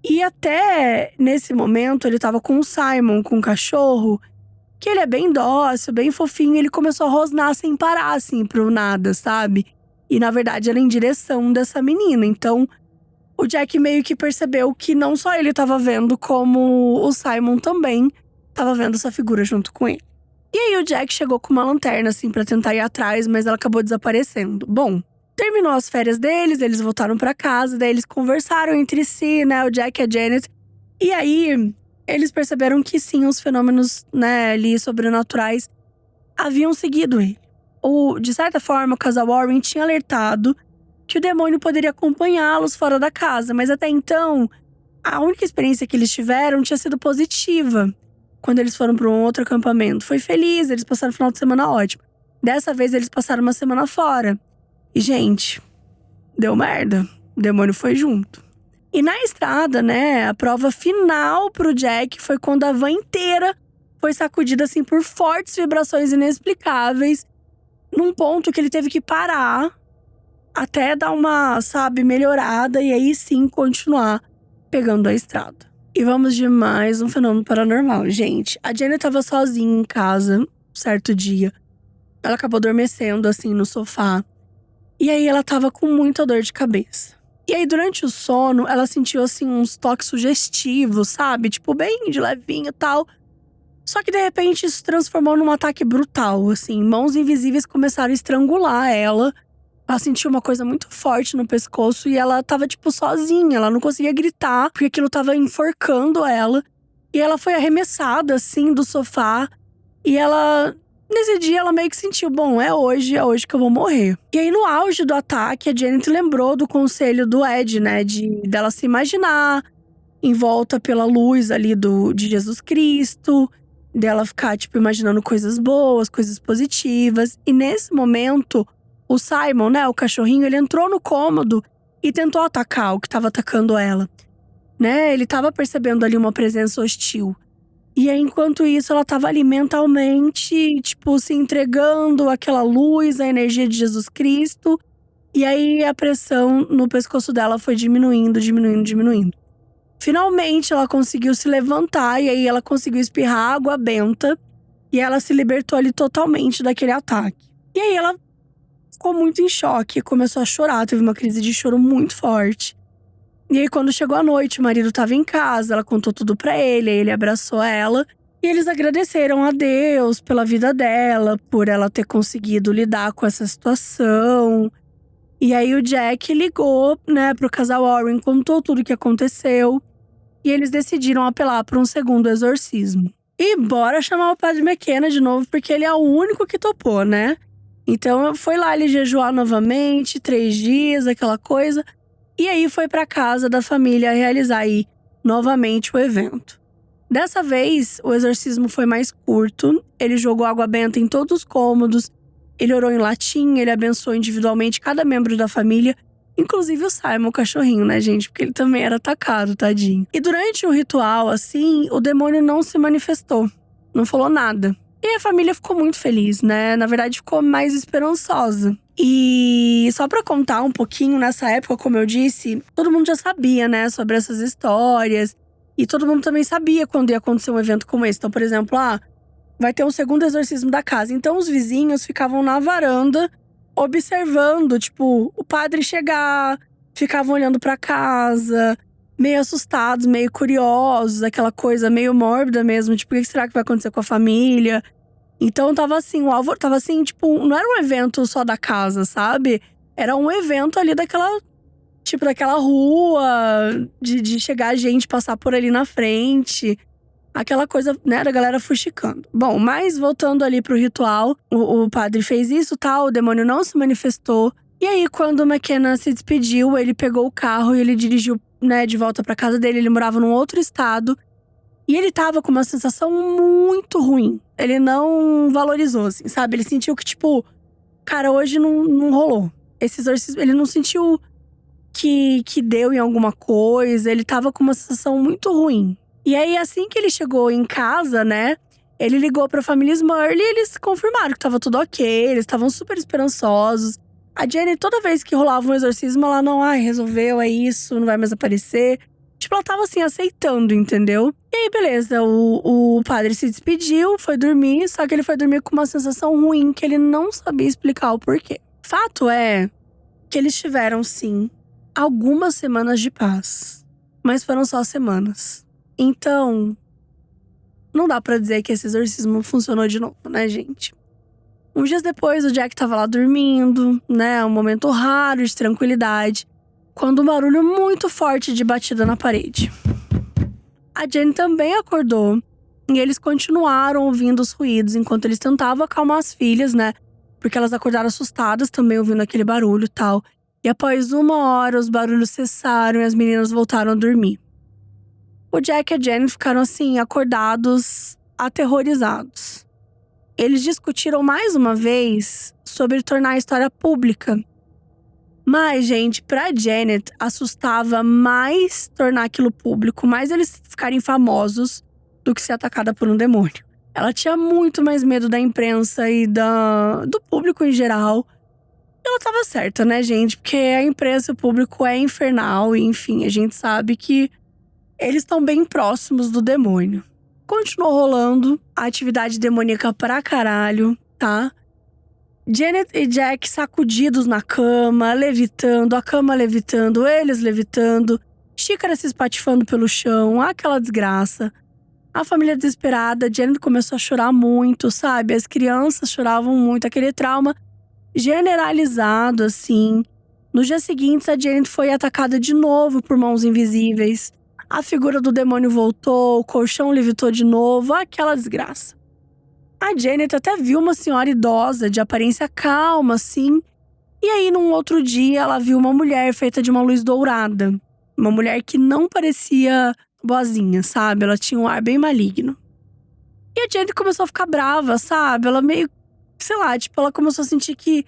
E até nesse momento, ele tava com o Simon, com o cachorro, que ele é bem dócil, bem fofinho. Ele começou a rosnar sem parar, assim, pro nada, sabe? E, na verdade, era em direção dessa menina. Então, o Jack meio que percebeu que não só ele estava vendo, como o Simon também estava vendo essa figura junto com ele. E aí, o Jack chegou com uma lanterna, assim, pra tentar ir atrás, mas ela acabou desaparecendo. Bom, terminou as férias deles, eles voltaram pra casa, daí eles conversaram entre si, né, o Jack e a Janet. E aí, eles perceberam que sim, os fenômenos, né, ali sobrenaturais haviam seguido ele. De certa forma, o casal Warren tinha alertado que o demônio poderia acompanhá-los fora da casa, mas até então, a única experiência que eles tiveram tinha sido positiva. Quando eles foram para um outro acampamento, foi feliz, eles passaram o final de semana ótimo. Dessa vez, eles passaram uma semana fora. E, gente, deu merda. O demônio foi junto. E na estrada, né, a prova final pro Jack foi quando a van inteira foi sacudida assim por fortes vibrações inexplicáveis, num ponto que ele teve que parar até dar uma, sabe, melhorada e aí sim continuar pegando a estrada. E vamos de mais um fenômeno paranormal, gente. A Jenny tava sozinha em casa, certo dia. Ela acabou adormecendo assim no sofá. E aí ela tava com muita dor de cabeça. E aí durante o sono, ela sentiu assim uns toques sugestivos, sabe? Tipo, bem de levinho e tal. Só que de repente isso se transformou num ataque brutal, assim. Mãos invisíveis começaram a estrangular ela. Ela sentiu uma coisa muito forte no pescoço e ela tava, tipo, sozinha. Ela não conseguia gritar, porque aquilo tava enforcando ela. E ela foi arremessada, assim, do sofá. E ela… Nesse dia, ela meio que sentiu, bom, é hoje que eu vou morrer. E aí, no auge do ataque, a Janet lembrou do conselho do Ed, né? Dela se imaginar envolta pela luz ali de Jesus Cristo. Dela ficar, tipo, imaginando coisas boas, coisas positivas. E nesse momento, o Simon, né, o cachorrinho, ele entrou no cômodo e tentou atacar o que tava atacando ela. Né? Ele tava percebendo ali uma presença hostil. E aí, enquanto isso, ela tava ali mentalmente, tipo, se entregando àquela luz, à energia de Jesus Cristo. E aí, a pressão no pescoço dela foi diminuindo, diminuindo, diminuindo. Finalmente, ela conseguiu se levantar e aí ela conseguiu espirrar água benta. E ela se libertou ali totalmente daquele ataque. E aí, ela ficou muito em choque, começou a chorar, teve uma crise de choro muito forte. E aí, quando chegou a noite, o marido estava em casa, ela contou tudo pra ele, aí ele abraçou ela. E eles agradeceram a Deus pela vida dela, por ela ter conseguido lidar com essa situação. E aí o Jack ligou, né, pro casal Warren, contou tudo o que aconteceu. E eles decidiram apelar para um segundo exorcismo. E bora chamar o padre McKenna de novo, porque ele é o único que topou, né? Então foi lá ele jejuar novamente, 3 dias, aquela coisa. E aí foi pra casa da família realizar aí novamente o evento. Dessa vez, o exorcismo foi mais curto. Ele jogou água benta em todos os cômodos. Ele orou em latim, ele abençoou individualmente cada membro da família. Inclusive o Simon, o cachorrinho, né, gente? Porque ele também era atacado, tadinho. E durante o ritual, assim, o demônio não se manifestou. Não falou nada. E a família ficou muito feliz, né? Na verdade, ficou mais esperançosa. E só pra contar um pouquinho, nessa época, como eu disse, todo mundo já sabia, né, sobre essas histórias. E todo mundo também sabia quando ia acontecer um evento como esse. Então, por exemplo, vai ter um segundo exorcismo da casa. Então, os vizinhos ficavam na varanda, observando, tipo, o padre chegar. Ficavam olhando pra casa, meio assustados, meio curiosos. Aquela coisa meio mórbida mesmo, tipo, o que será que vai acontecer com a família? Então tava assim, o alvoroço tava assim, tipo, não era um evento só da casa, sabe? Era um evento ali daquela rua, de chegar gente, passar por ali na frente. Aquela coisa, né, da galera fuxicando. Bom, mas voltando ali pro ritual, o padre fez isso, tal, o demônio não se manifestou. E aí, quando o McKenna se despediu, ele pegou o carro e ele dirigiu, né, de volta pra casa dele. Ele morava num outro estado. E ele tava com uma sensação muito ruim. Ele não valorizou, assim, sabe? Ele sentiu que, tipo, cara, hoje não rolou. Esse exorcismo, ele não sentiu que deu em alguma coisa. Ele tava com uma sensação muito ruim. E aí, assim que ele chegou em casa, né, ele ligou pra família Smurley e eles confirmaram que tava tudo ok. Eles estavam super esperançosos. A Jenny, toda vez que rolava um exorcismo, ela não, resolveu, é isso, não vai mais aparecer. Tipo, ela tava assim, aceitando, entendeu? E aí, beleza, o padre se despediu, foi dormir. Só que ele foi dormir com uma sensação ruim, que ele não sabia explicar o porquê. Fato é que eles tiveram, sim, algumas semanas de paz. Mas foram só semanas. Então, não dá pra dizer que esse exorcismo funcionou de novo, né, gente? Uns dias depois, o Jack tava lá dormindo, né? Um momento raro de tranquilidade, quando um barulho muito forte de batida na parede. A Jenny também acordou e eles continuaram ouvindo os ruídos enquanto eles tentavam acalmar as filhas, né? Porque elas acordaram assustadas também ouvindo aquele barulho e tal. E após 1 hora, os barulhos cessaram e as meninas voltaram a dormir. O Jack e a Jenny ficaram assim, acordados, aterrorizados. Eles discutiram mais uma vez sobre tornar a história pública. Mas, gente, pra Janet, assustava mais tornar aquilo público, mais eles ficarem famosos do que ser atacada por um demônio. Ela tinha muito mais medo da imprensa e do público em geral. E ela tava certa, né, gente? Porque a imprensa e o público é infernal. E, enfim, a gente sabe que eles estão bem próximos do demônio. Continuou rolando a atividade demoníaca pra caralho, tá? Janet e Jack sacudidos na cama, levitando, a cama levitando, eles levitando, xícara se espatifando pelo chão, aquela desgraça. A família desesperada, Janet começou a chorar muito, sabe? As crianças choravam muito, aquele trauma generalizado, assim. No dia seguinte, a Janet foi atacada de novo por mãos invisíveis. A figura do demônio voltou, o colchão levitou de novo, aquela desgraça. A Janet até viu uma senhora idosa, de aparência calma, assim. E aí, num outro dia, ela viu uma mulher feita de uma luz dourada. Uma mulher que não parecia boazinha, sabe? Ela tinha um ar bem maligno. E a Janet começou a ficar brava, sabe? Ela meio, sei lá, tipo, ela começou a sentir que…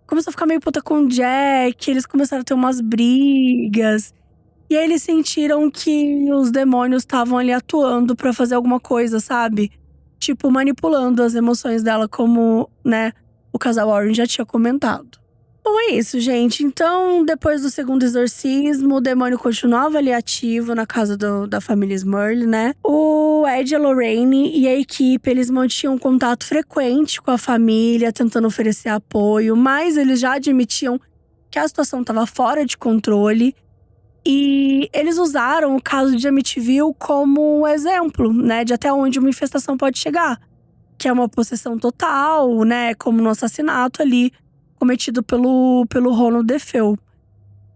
Começou a ficar meio puta com o Jack, eles começaram a ter umas brigas. E aí eles sentiram que os demônios estavam ali atuando pra fazer alguma coisa, sabe? Tipo, manipulando as emoções dela, como, né, o casal Warren já tinha comentado. Bom, é isso, gente. Então, depois do segundo exorcismo, o demônio continuava ali ativo na casa da família Smurl, né? O Ed, a Lorraine e a equipe, eles mantinham contato frequente com a família, tentando oferecer apoio, mas eles já admitiam que a situação estava fora de controle. E eles usaram o caso de Amityville como exemplo, né, de até onde uma infestação pode chegar. Que é uma possessão total, né, como no assassinato ali cometido pelo Ronald DeFeo.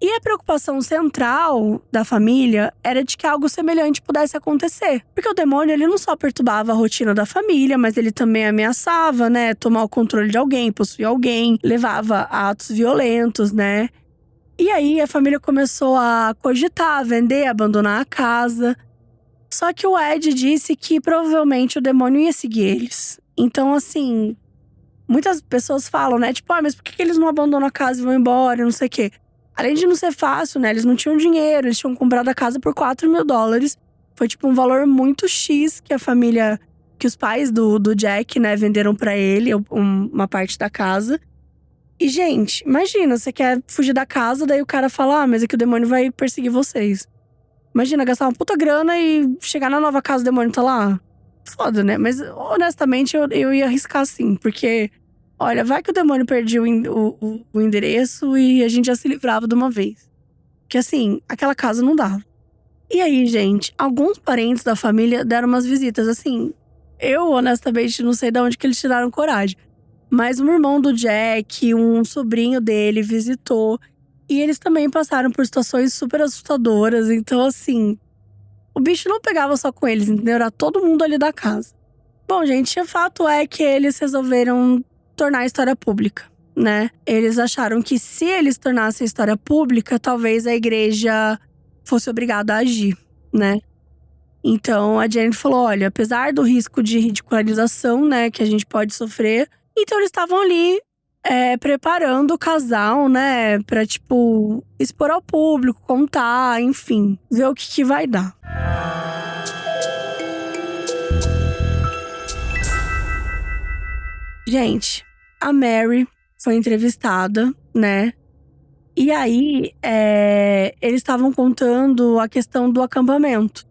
E a preocupação central da família era de que algo semelhante pudesse acontecer. Porque o demônio, ele não só perturbava a rotina da família, mas ele também ameaçava, né, tomar o controle de alguém, possuir alguém, levava a atos violentos, né. E aí, a família começou a cogitar, vender, abandonar a casa. Só que o Ed disse que provavelmente o demônio ia seguir eles. Então, assim, muitas pessoas falam, né? Tipo, mas por que eles não abandonam a casa e vão embora, não sei o quê. Além de não ser fácil, né? Eles não tinham dinheiro, eles tinham comprado a casa por $4.000. Foi, tipo, um valor muito X que a família… Que os pais do Jack, né, venderam pra ele uma parte da casa. E, gente, imagina, você quer fugir da casa, daí o cara fala, mas é que o demônio vai perseguir vocês. Imagina, gastar uma puta grana e chegar na nova casa, o demônio tá lá. Foda, né? Mas, honestamente, eu ia arriscar sim, porque… Olha, vai que o demônio perdia o endereço e a gente já se livrava de uma vez. Porque, assim, aquela casa não dava. E aí, gente, alguns parentes da família deram umas visitas, assim… Eu, honestamente, não sei de onde que eles tiraram coragem. Mas um irmão do Jack, um sobrinho dele visitou. E eles também passaram por situações super assustadoras. Então, assim, o bicho não pegava só com eles, entendeu? Era todo mundo ali da casa. Bom, gente, o fato é que eles resolveram tornar a história pública, né? Eles acharam que se eles tornassem a história pública, talvez a igreja fosse obrigada a agir, né? Então, a Janet falou, olha, apesar do risco de ridicularização, né, que a gente pode sofrer… Então eles estavam ali preparando o casal, né, pra, tipo, expor ao público, contar, enfim, ver o que vai dar. Gente, a Mary foi entrevistada, né, e aí eles estavam contando a questão do acampamento.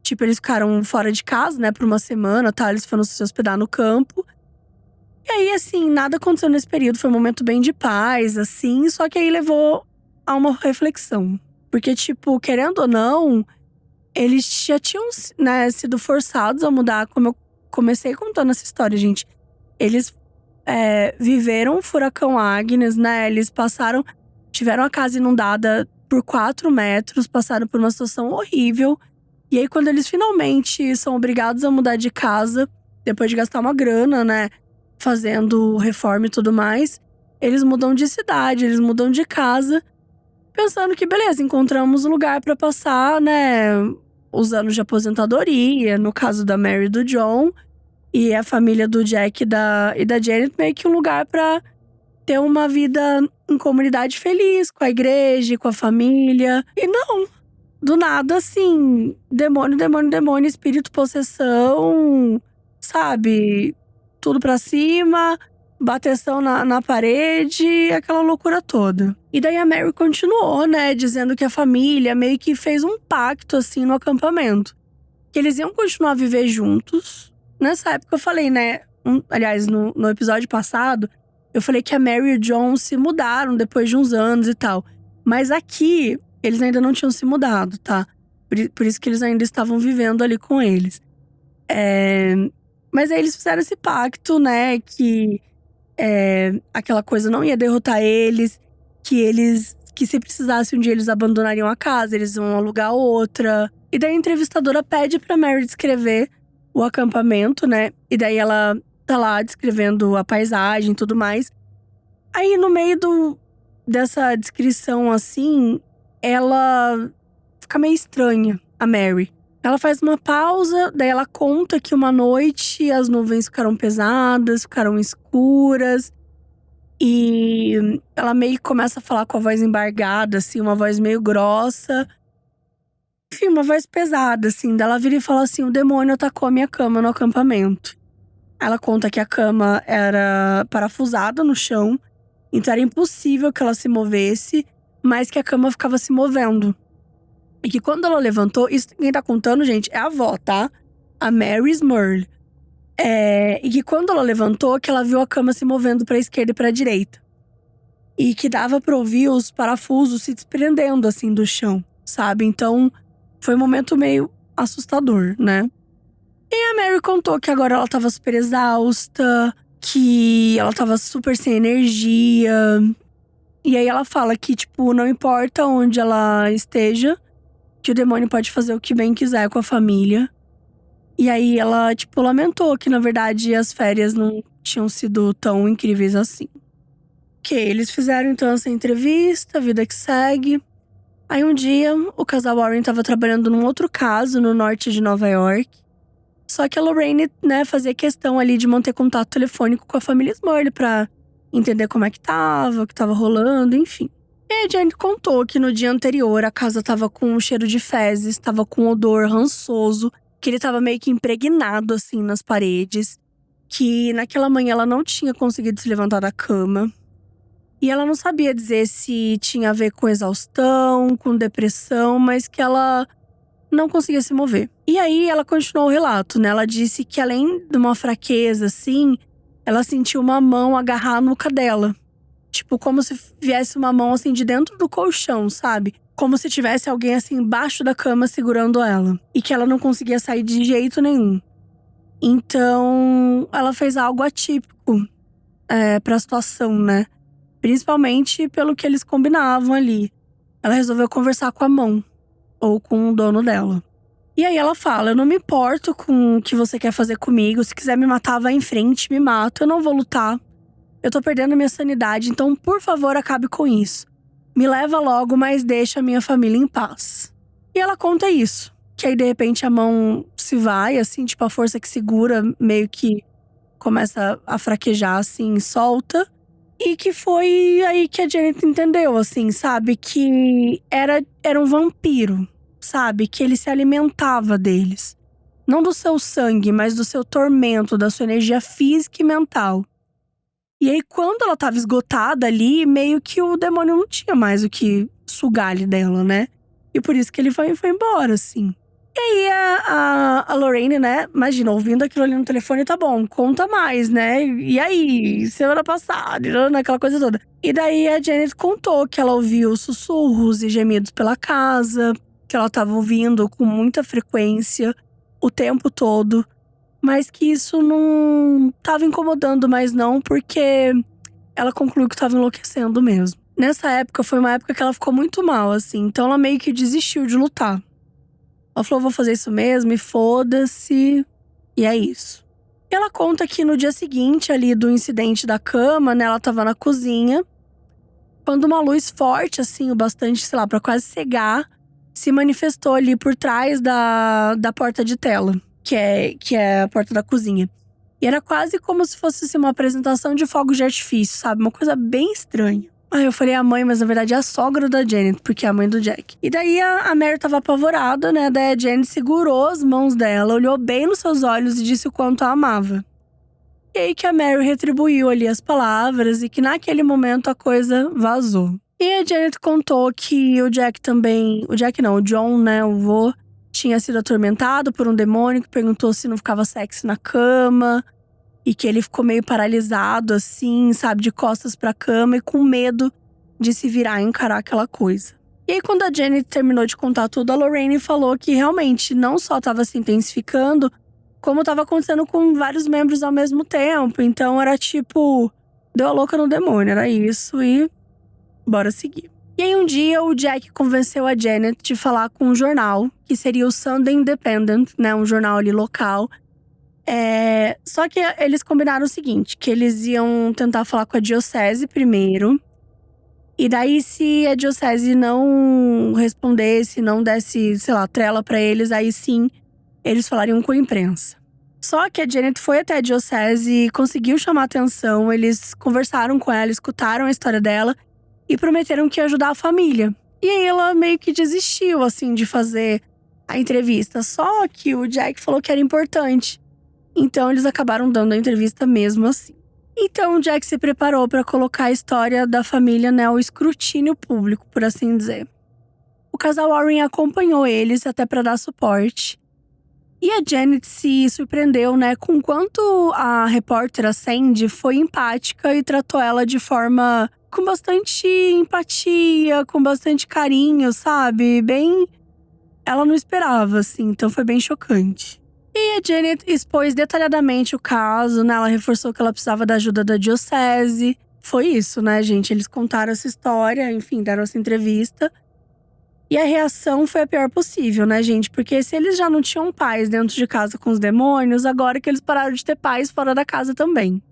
Tipo, eles ficaram fora de casa, né, por uma semana, tá, eles foram se hospedar no campo. E aí, assim, nada aconteceu nesse período, foi um momento bem de paz, assim, só que aí levou a uma reflexão. Porque, tipo, querendo ou não, eles já tinham, né, sido forçados a mudar, como eu comecei contando essa história, gente. Eles viveram o furacão Agnes, né, eles tiveram a casa inundada por 4 metros, passaram por uma situação horrível. E aí, quando eles finalmente são obrigados a mudar de casa, depois de gastar uma grana, né, fazendo reforma e tudo mais, eles mudam de cidade, eles mudam de casa, pensando que beleza, encontramos um lugar pra passar, né, os anos de aposentadoria, no caso da Mary e do John, e a família do Jack e da Janet, meio que um lugar pra ter uma vida em comunidade feliz, com a igreja, com a família. E não, do nada, assim, demônio, espírito, possessão… sabe? Tudo pra cima, bateção na parede, aquela loucura toda. E daí a Mary continuou, né, dizendo que a família meio que fez um pacto, assim, no acampamento. Que eles iam continuar a viver juntos. Nessa época eu falei, né, aliás, no episódio passado, eu falei que a Mary e o John se mudaram depois de uns anos e tal. Mas aqui, eles ainda não tinham se mudado, tá? Por isso que eles ainda estavam vivendo ali com eles. Mas aí eles fizeram esse pacto, né, que aquela coisa não ia derrotar eles, que se precisasse um dia eles abandonariam a casa, eles iam alugar outra. E daí a entrevistadora pede pra Mary descrever o acampamento, né? E daí ela tá lá descrevendo a paisagem e tudo mais. Aí no meio dessa descrição assim, ela fica meio estranha, a Mary. Ela faz uma pausa, daí ela conta que uma noite as nuvens ficaram pesadas, ficaram escuras. E ela meio que começa a falar com a voz embargada, assim, uma voz meio grossa. Enfim, uma voz pesada, assim. Daí ela vira e fala assim: o demônio atacou a minha cama no acampamento. Ela conta que a cama era parafusada no chão, então era impossível que ela se movesse, mas que a cama ficava se movendo. E que quando ela levantou, isso quem tá contando, gente, é a avó, tá? A Mary Smurl. E que quando ela levantou, que ela viu a cama se movendo pra esquerda e pra direita. E que dava pra ouvir os parafusos se desprendendo, assim, do chão, sabe? Então, foi um momento meio assustador, né? E a Mary contou que agora ela tava super exausta, que ela tava super sem energia. E aí ela fala que, tipo, não importa onde ela esteja, que o demônio pode fazer o que bem quiser com a família. E aí ela, tipo, lamentou que, na verdade, as férias não tinham sido tão incríveis assim. Que eles fizeram, então, essa entrevista, vida que segue. Aí um dia, o casal Warren tava trabalhando num outro caso no norte de Nova York. Só que a Lorraine, né, fazia questão ali de manter contato telefônico com a família Smurl pra entender como é que tava, o que tava rolando, enfim. E a Jane contou que no dia anterior a casa tava com um cheiro de fezes, tava com um odor rançoso, que ele tava meio que impregnado assim nas paredes, que naquela manhã ela não tinha conseguido se levantar da cama. E ela não sabia dizer se tinha a ver com exaustão, com depressão, mas que ela não conseguia se mover. E aí ela continuou o relato, né? Ela disse que além de uma fraqueza assim, ela sentiu uma mão agarrar a nuca dela. Tipo, como se viesse uma mão assim de dentro do colchão, sabe? Como se tivesse alguém assim embaixo da cama segurando ela. E que ela não conseguia sair de jeito nenhum. Então, ela fez algo atípico pra situação, né? Principalmente pelo que eles combinavam ali. Ela resolveu conversar com a mão. Ou com o dono dela. E aí ela fala: eu não me importo com o que você quer fazer comigo. Se quiser me matar, vai em frente, me mata. Eu não vou lutar. Eu tô perdendo minha sanidade, então por favor acabe com isso. Me leva logo, mas deixa a minha família em paz. E ela conta isso. Que aí de repente a mão se vai, assim, tipo a força que segura meio que começa a fraquejar, assim, solta. E que foi aí que a Janet entendeu, assim, sabe? Que era um vampiro, sabe? Que ele se alimentava deles. Não do seu sangue, mas do seu tormento, da sua energia física e mental. E aí, quando ela tava esgotada ali, meio que o demônio não tinha mais o que sugar ali dela, né? E por isso que ele foi embora, assim. E aí, a Lorraine, né, imagina, ouvindo aquilo ali no telefone, tá bom, conta mais, né? E aí, semana passada, aquela coisa toda. E daí, a Janet contou que ela ouviu sussurros e gemidos pela casa, que ela tava ouvindo com muita frequência, o tempo todo. Mas que isso não tava incomodando mais não, porque ela concluiu que tava enlouquecendo mesmo. Nessa época, foi uma época que ela ficou muito mal, assim. Então ela meio que desistiu de lutar. Ela falou: vou fazer isso mesmo e foda-se. E é isso. E ela conta que no dia seguinte ali do incidente da cama, né, ela tava na cozinha. Quando uma luz forte, assim, o bastante, sei lá, pra quase cegar, se manifestou ali por trás da porta de tela. Que é a porta da cozinha. E era quase como se fosse assim, uma apresentação de fogos de artifício, sabe? Uma coisa bem estranha. Eu falei a mãe, mas na verdade é a sogra da Janet, porque é a mãe do Jack. E daí a Mary tava apavorada, né? Daí a Janet segurou as mãos dela, olhou bem nos seus olhos e disse o quanto a amava. E aí que a Mary retribuiu ali as palavras e que naquele momento a coisa vazou. E a Janet contou que o Jack também… O Jack não, o John, né, o vô, tinha sido atormentado por um demônio que perguntou se não ficava sexy na cama. E que ele ficou meio paralisado, assim, sabe, de costas pra cama e com medo de se virar e encarar aquela coisa. E aí, quando a Janet terminou de contar tudo, a Lorraine falou que realmente não só estava se intensificando, como estava acontecendo com vários membros ao mesmo tempo. Então era tipo, deu a louca no demônio, era isso e bora seguir. E aí um dia o Jack convenceu a Janet de falar com um jornal, que seria o Sunday Independent, né, um jornal ali local. Só que eles combinaram o seguinte, que eles iam tentar falar com a diocese primeiro. E daí, se a diocese não respondesse, não desse, sei lá, trela pra eles, aí sim, eles falariam com a imprensa. Só que a Janet foi até a diocese e conseguiu chamar atenção. Eles conversaram com ela, escutaram a história dela e prometeram que ia ajudar a família. E aí ela meio que desistiu, assim, de fazer a entrevista. Só que o Jack falou que era importante. Então eles acabaram dando a entrevista mesmo assim. Então o Jack se preparou para colocar a história da família, né, ao escrutínio público, por assim dizer. O casal Warren acompanhou eles até para dar suporte. E a Janet se surpreendeu, né, com quanto a repórter, a Sandy, foi empática e tratou ela de forma com bastante empatia, com bastante carinho, sabe? Bem… Ela não esperava, assim, então foi bem chocante. E a Janet expôs detalhadamente o caso, né? Ela reforçou que ela precisava da ajuda da diocese. Foi isso, né, gente? Eles contaram essa história, enfim, deram essa entrevista. E a reação foi a pior possível, né, gente? Porque se eles já não tinham paz dentro de casa com os demônios, agora que eles pararam de ter paz fora da casa também.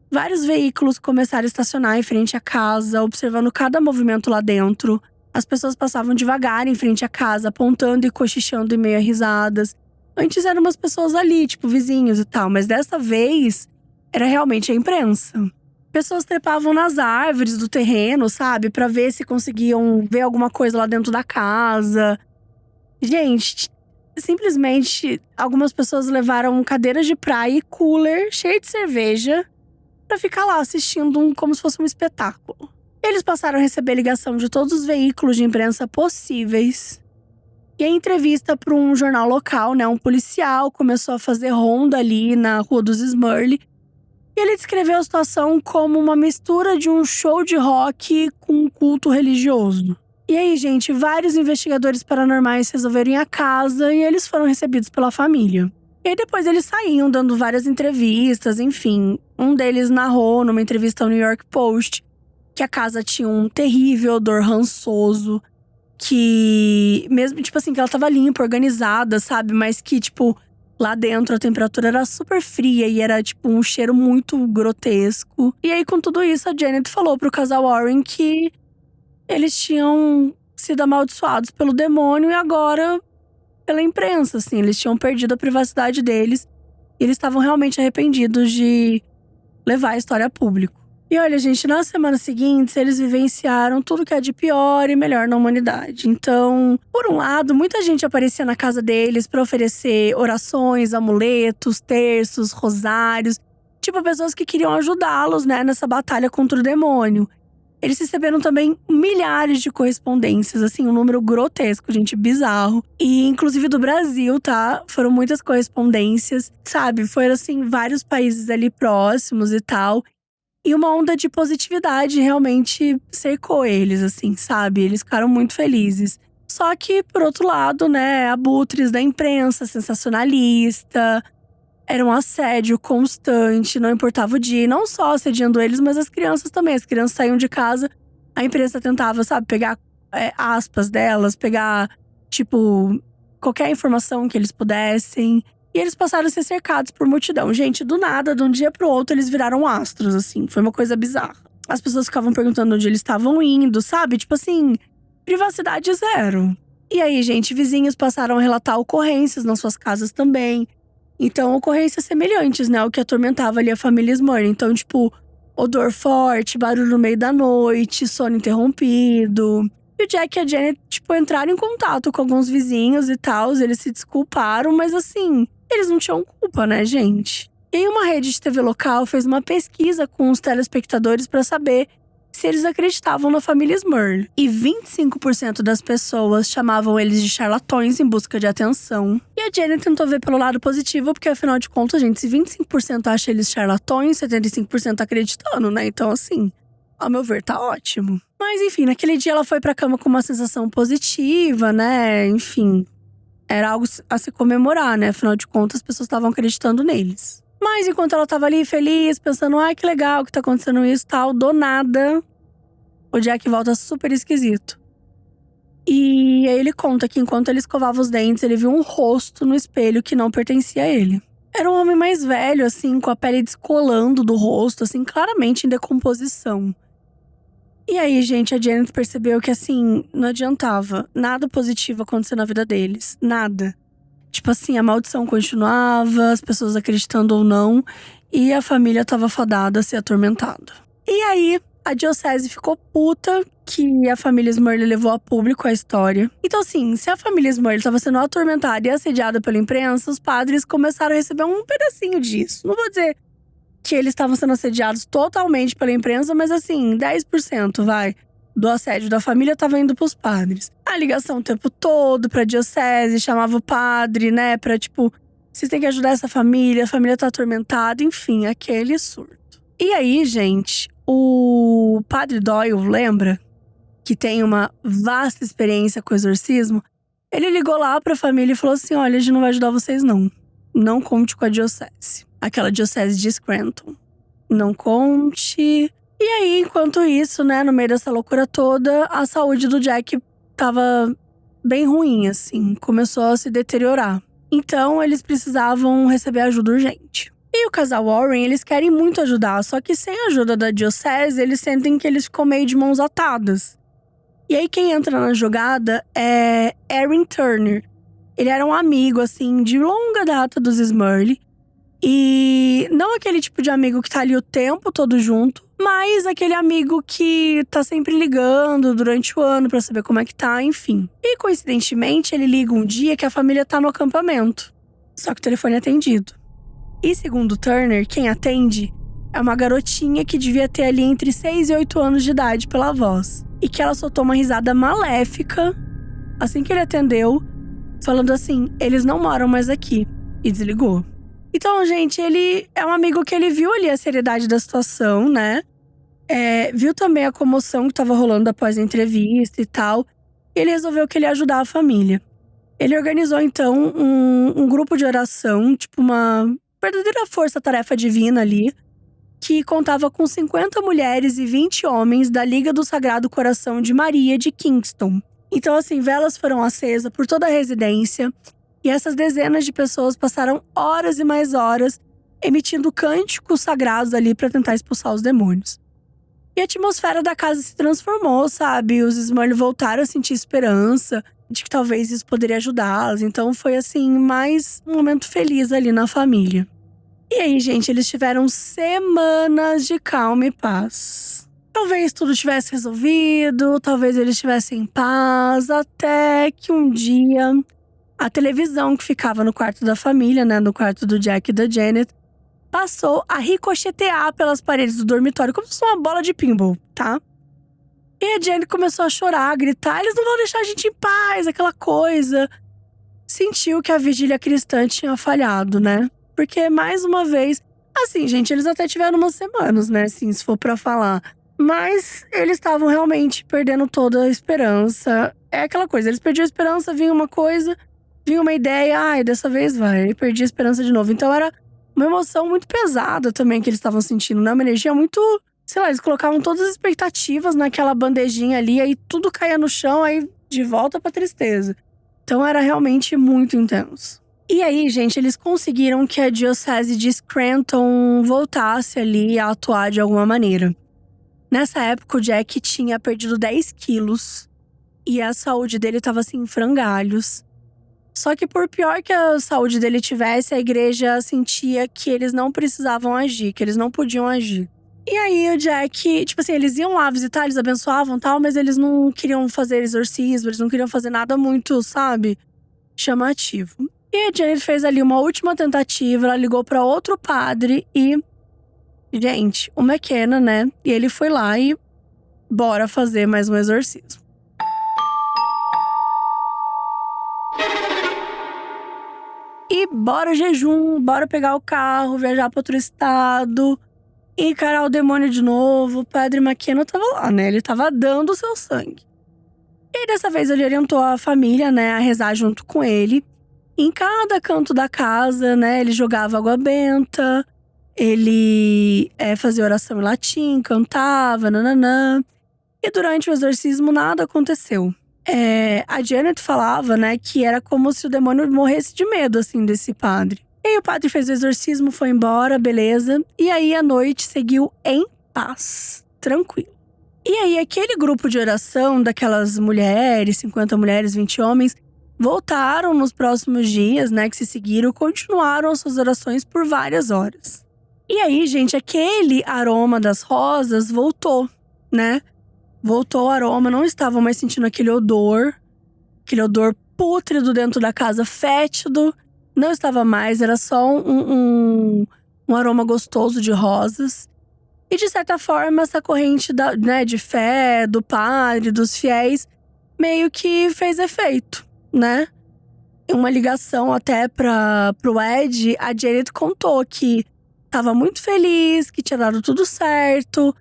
Vários veículos começaram a estacionar em frente à casa, observando cada movimento lá dentro. As pessoas passavam devagar em frente à casa, apontando e cochichando em meio a risadas. Antes eram umas pessoas ali, tipo vizinhos e tal, mas dessa vez era realmente a imprensa. Pessoas trepavam nas árvores do terreno, sabe? Pra ver se conseguiam ver alguma coisa lá dentro da casa. Gente, simplesmente algumas pessoas levaram cadeiras de praia e cooler cheio de cerveja pra ficar lá assistindo como se fosse um espetáculo. Eles passaram a receber ligação de todos os veículos de imprensa possíveis. E a entrevista para um jornal local, né, um policial, começou a fazer ronda ali na Rua dos Smurley. E ele descreveu a situação como uma mistura de um show de rock com um culto religioso. E aí, gente, vários investigadores paranormais resolveram ir à casa e eles foram recebidos pela família. E aí depois eles saíam dando várias entrevistas, enfim. Um deles narrou numa entrevista ao New York Post que a casa tinha um terrível odor rançoso. Que mesmo, tipo assim, que ela tava limpa, organizada, sabe? Mas que, tipo, lá dentro a temperatura era super fria e era, tipo, um cheiro muito grotesco. E aí, com tudo isso, a Janet falou pro casal Warren que eles tinham sido amaldiçoados pelo demônio e agora pela imprensa, assim. Eles tinham perdido a privacidade deles e eles estavam realmente arrependidos de levar a história a público. E olha, gente, nas semanas seguintes, eles vivenciaram tudo que é de pior e melhor na humanidade. Então, por um lado, muita gente aparecia na casa deles para oferecer orações, amuletos, terços, rosários. Tipo, pessoas que queriam ajudá-los, né, nessa batalha contra o demônio. Eles receberam também milhares de correspondências, assim, um número grotesco, gente, bizarro. E inclusive do Brasil, tá? Foram muitas correspondências, sabe? Foram, assim, vários países ali próximos e tal. E uma onda de positividade realmente cercou eles, assim, sabe? Eles ficaram muito felizes. Só que, por outro lado, né, abutres da imprensa sensacionalista, era um assédio constante, não importava o dia. E não só assediando eles, mas as crianças também. As crianças saíam de casa, a imprensa tentava, sabe, pegar aspas delas, pegar, tipo, qualquer informação que eles pudessem. E eles passaram a ser cercados por multidão. Gente, do nada, de um dia pro outro, eles viraram astros, assim. Foi uma coisa bizarra. As pessoas ficavam perguntando onde eles estavam indo, sabe? Tipo assim, privacidade zero. E aí, gente, vizinhos passaram a relatar ocorrências nas suas casas também. Então, ocorrências semelhantes, né? O que atormentava ali a família Smurley. Então, tipo, odor forte, barulho no meio da noite, sono interrompido. E o Jack e a Janet, entraram em contato com alguns vizinhos e tal, eles se desculparam, mas assim, eles não tinham culpa, né, gente? E aí uma rede de TV local fez uma pesquisa com os telespectadores para saber se eles acreditavam na família Smurl. E 25% das pessoas chamavam eles de charlatões em busca de atenção. E a Janet tentou ver pelo lado positivo, porque afinal de contas, gente, se 25% acha eles charlatões, 75% acreditando, né? Então assim, ao meu ver, tá ótimo. Mas enfim, naquele dia ela foi pra cama com uma sensação positiva, né? Enfim, era algo a se comemorar, né? Afinal de contas, as pessoas estavam acreditando neles. Mas enquanto ela tava ali feliz, pensando, ai que legal que tá acontecendo isso e tal, do nada, o Jack volta super esquisito. E aí ele conta que enquanto ele escovava os dentes, ele viu um rosto no espelho que não pertencia a ele. Era um homem mais velho, assim, com a pele descolando do rosto, assim, claramente em decomposição. E aí, gente, a Janet percebeu que, assim, não adiantava nada positivo acontecer na vida deles. Nada. A maldição continuava, as pessoas acreditando ou não, e a família tava fadada a ser atormentada. E aí, a diocese ficou puta que a família Smurl levou a público a história. Então assim, se a família Smurl estava sendo atormentada e assediada pela imprensa, os padres começaram a receber um pedacinho disso. Não vou dizer que eles estavam sendo assediados totalmente pela imprensa, mas assim, 10% do assédio da família estava indo pros padres. A ligação o tempo todo pra diocese, chamava o padre, né, pra vocês têm que ajudar essa família, a família tá atormentada, enfim, aquele surto. E aí, gente, o padre Doyle, lembra? Que tem uma vasta experiência com exorcismo. Ele ligou lá pra família e falou assim, olha, a gente não vai ajudar vocês não. Não conte com a diocese. Aquela diocese de Scranton. Não conte. E aí, enquanto isso, né, no meio dessa loucura toda, a saúde do Jack tava bem ruim, assim. Começou a se deteriorar. Então, eles precisavam receber ajuda urgente. E o casal Warren, eles querem muito ajudar, só que sem a ajuda da diocese, eles sentem que eles ficam meio de mãos atadas. E aí quem entra na jogada é Erin Turner. Ele era um amigo, assim, de longa data dos Smurl. E não aquele tipo de amigo que tá ali o tempo todo junto, mas aquele amigo que tá sempre ligando durante o ano pra saber como é que tá, enfim. E coincidentemente, ele liga um dia que a família tá no acampamento. Só que o telefone é atendido. E segundo Turner, quem atende é uma garotinha que devia ter ali entre 6 e 8 anos de idade pela voz. E que ela soltou uma risada maléfica assim que ele atendeu, falando assim, eles não moram mais aqui. E desligou. Então, gente, ele é um amigo que ele viu ali a seriedade da situação, né? Viu também a comoção que tava rolando após a entrevista e tal. E ele resolveu que ele ia ajudar a família. Ele organizou, então, um grupo de oração, uma verdadeira força-tarefa divina ali, que contava com 50 mulheres e 20 homens da Liga do Sagrado Coração de Maria de Kingston. Então, assim, velas foram acesas por toda a residência e essas dezenas de pessoas passaram horas e mais horas emitindo cânticos sagrados ali para tentar expulsar os demônios. E a atmosfera da casa se transformou, sabe? Os Smurl voltaram a sentir esperança de que talvez isso poderia ajudá-los. Então foi, assim, mais um momento feliz ali na família. E aí, gente, eles tiveram semanas de calma e paz. Talvez tudo tivesse resolvido, talvez eles estivessem em paz, até que um dia a televisão que ficava no quarto da família, né, no quarto do Jack e da Janet, passou a ricochetear pelas paredes do dormitório, como se fosse uma bola de pinball, tá? E a Janet começou a chorar, a gritar, eles não vão deixar a gente em paz, aquela coisa. Sentiu que a vigília cristã tinha falhado, né? Porque, mais uma vez… Assim, gente, eles até tiveram umas semanas, né? Assim, se for pra falar. Mas eles estavam realmente perdendo toda a esperança. É aquela coisa, eles perdiam a esperança, vinha uma coisa, vinha uma ideia. Ai, dessa vez vai. E perdi a esperança de novo. Então era uma emoção muito pesada também que eles estavam sentindo, né? Uma energia muito… Sei lá, eles colocavam todas as expectativas naquela bandejinha ali. Aí tudo caía no chão, aí de volta pra tristeza. Então era realmente muito intenso. E aí, gente, eles conseguiram que a diocese de Scranton voltasse ali a atuar de alguma maneira. Nessa época, o Jack tinha perdido 10 quilos e a saúde dele estava assim em frangalhos. Só que por pior que a saúde dele tivesse, a igreja sentia que eles não precisavam agir, que eles não podiam agir. E aí o Jack, tipo assim, eles iam lá visitar, eles abençoavam e tal, mas eles não queriam fazer exorcismo, eles não queriam fazer nada muito, sabe, chamativo. E a Janet fez ali uma última tentativa, ela ligou pra outro padre e… Gente, o McKenna, né? E ele foi lá e… bora fazer mais um exorcismo. E bora jejum, bora pegar o carro, viajar pra outro estado, encarar o demônio de novo. O padre McKenna tava lá, né? Ele tava dando o seu sangue. E dessa vez ele orientou a família, né, a rezar junto com ele. Em cada canto da casa, né, ele jogava água benta, ele fazia oração em latim, cantava, nananã. E durante o exorcismo nada aconteceu. A Janet falava, né, que era como se o demônio morresse de medo, assim, desse padre. E aí o padre fez o exorcismo, foi embora, beleza. E aí a noite seguiu em paz, tranquilo. E aí aquele grupo de oração daquelas mulheres, 50 mulheres, 20 homens, voltaram nos próximos dias, né, que se seguiram, continuaram suas orações por várias horas. E aí, gente, aquele aroma das rosas voltou, né? Voltou o aroma, não estavam mais sentindo aquele odor pútrido dentro da casa, fétido. Não estava mais, era só um aroma gostoso de rosas. E de certa forma, essa corrente de fé, do padre, dos fiéis, meio que fez efeito, né? Uma ligação até pro Ed, a Janet contou que estava muito feliz, que tinha dado tudo certo.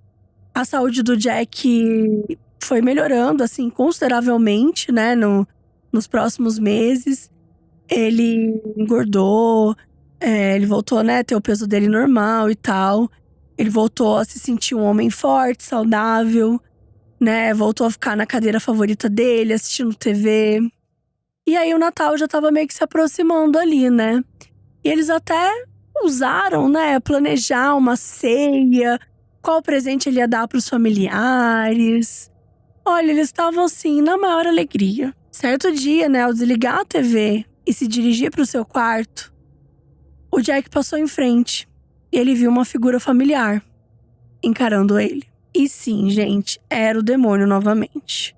A saúde do Jack foi melhorando, assim, consideravelmente, né, nos próximos meses. Ele engordou, ele voltou, né, a ter o peso dele normal e tal. Ele voltou a se sentir um homem forte, saudável, né, voltou a ficar na cadeira favorita dele, assistindo TV. E aí o Natal já tava meio que se aproximando ali, né. E eles até usaram, né, planejar uma ceia, qual presente ele ia dar pros familiares. Olha, eles estavam assim, na maior alegria. Certo dia, né, ao desligar a TV e se dirigir pro seu quarto, o Jack passou em frente e ele viu uma figura familiar encarando ele. E sim, gente, era o demônio novamente.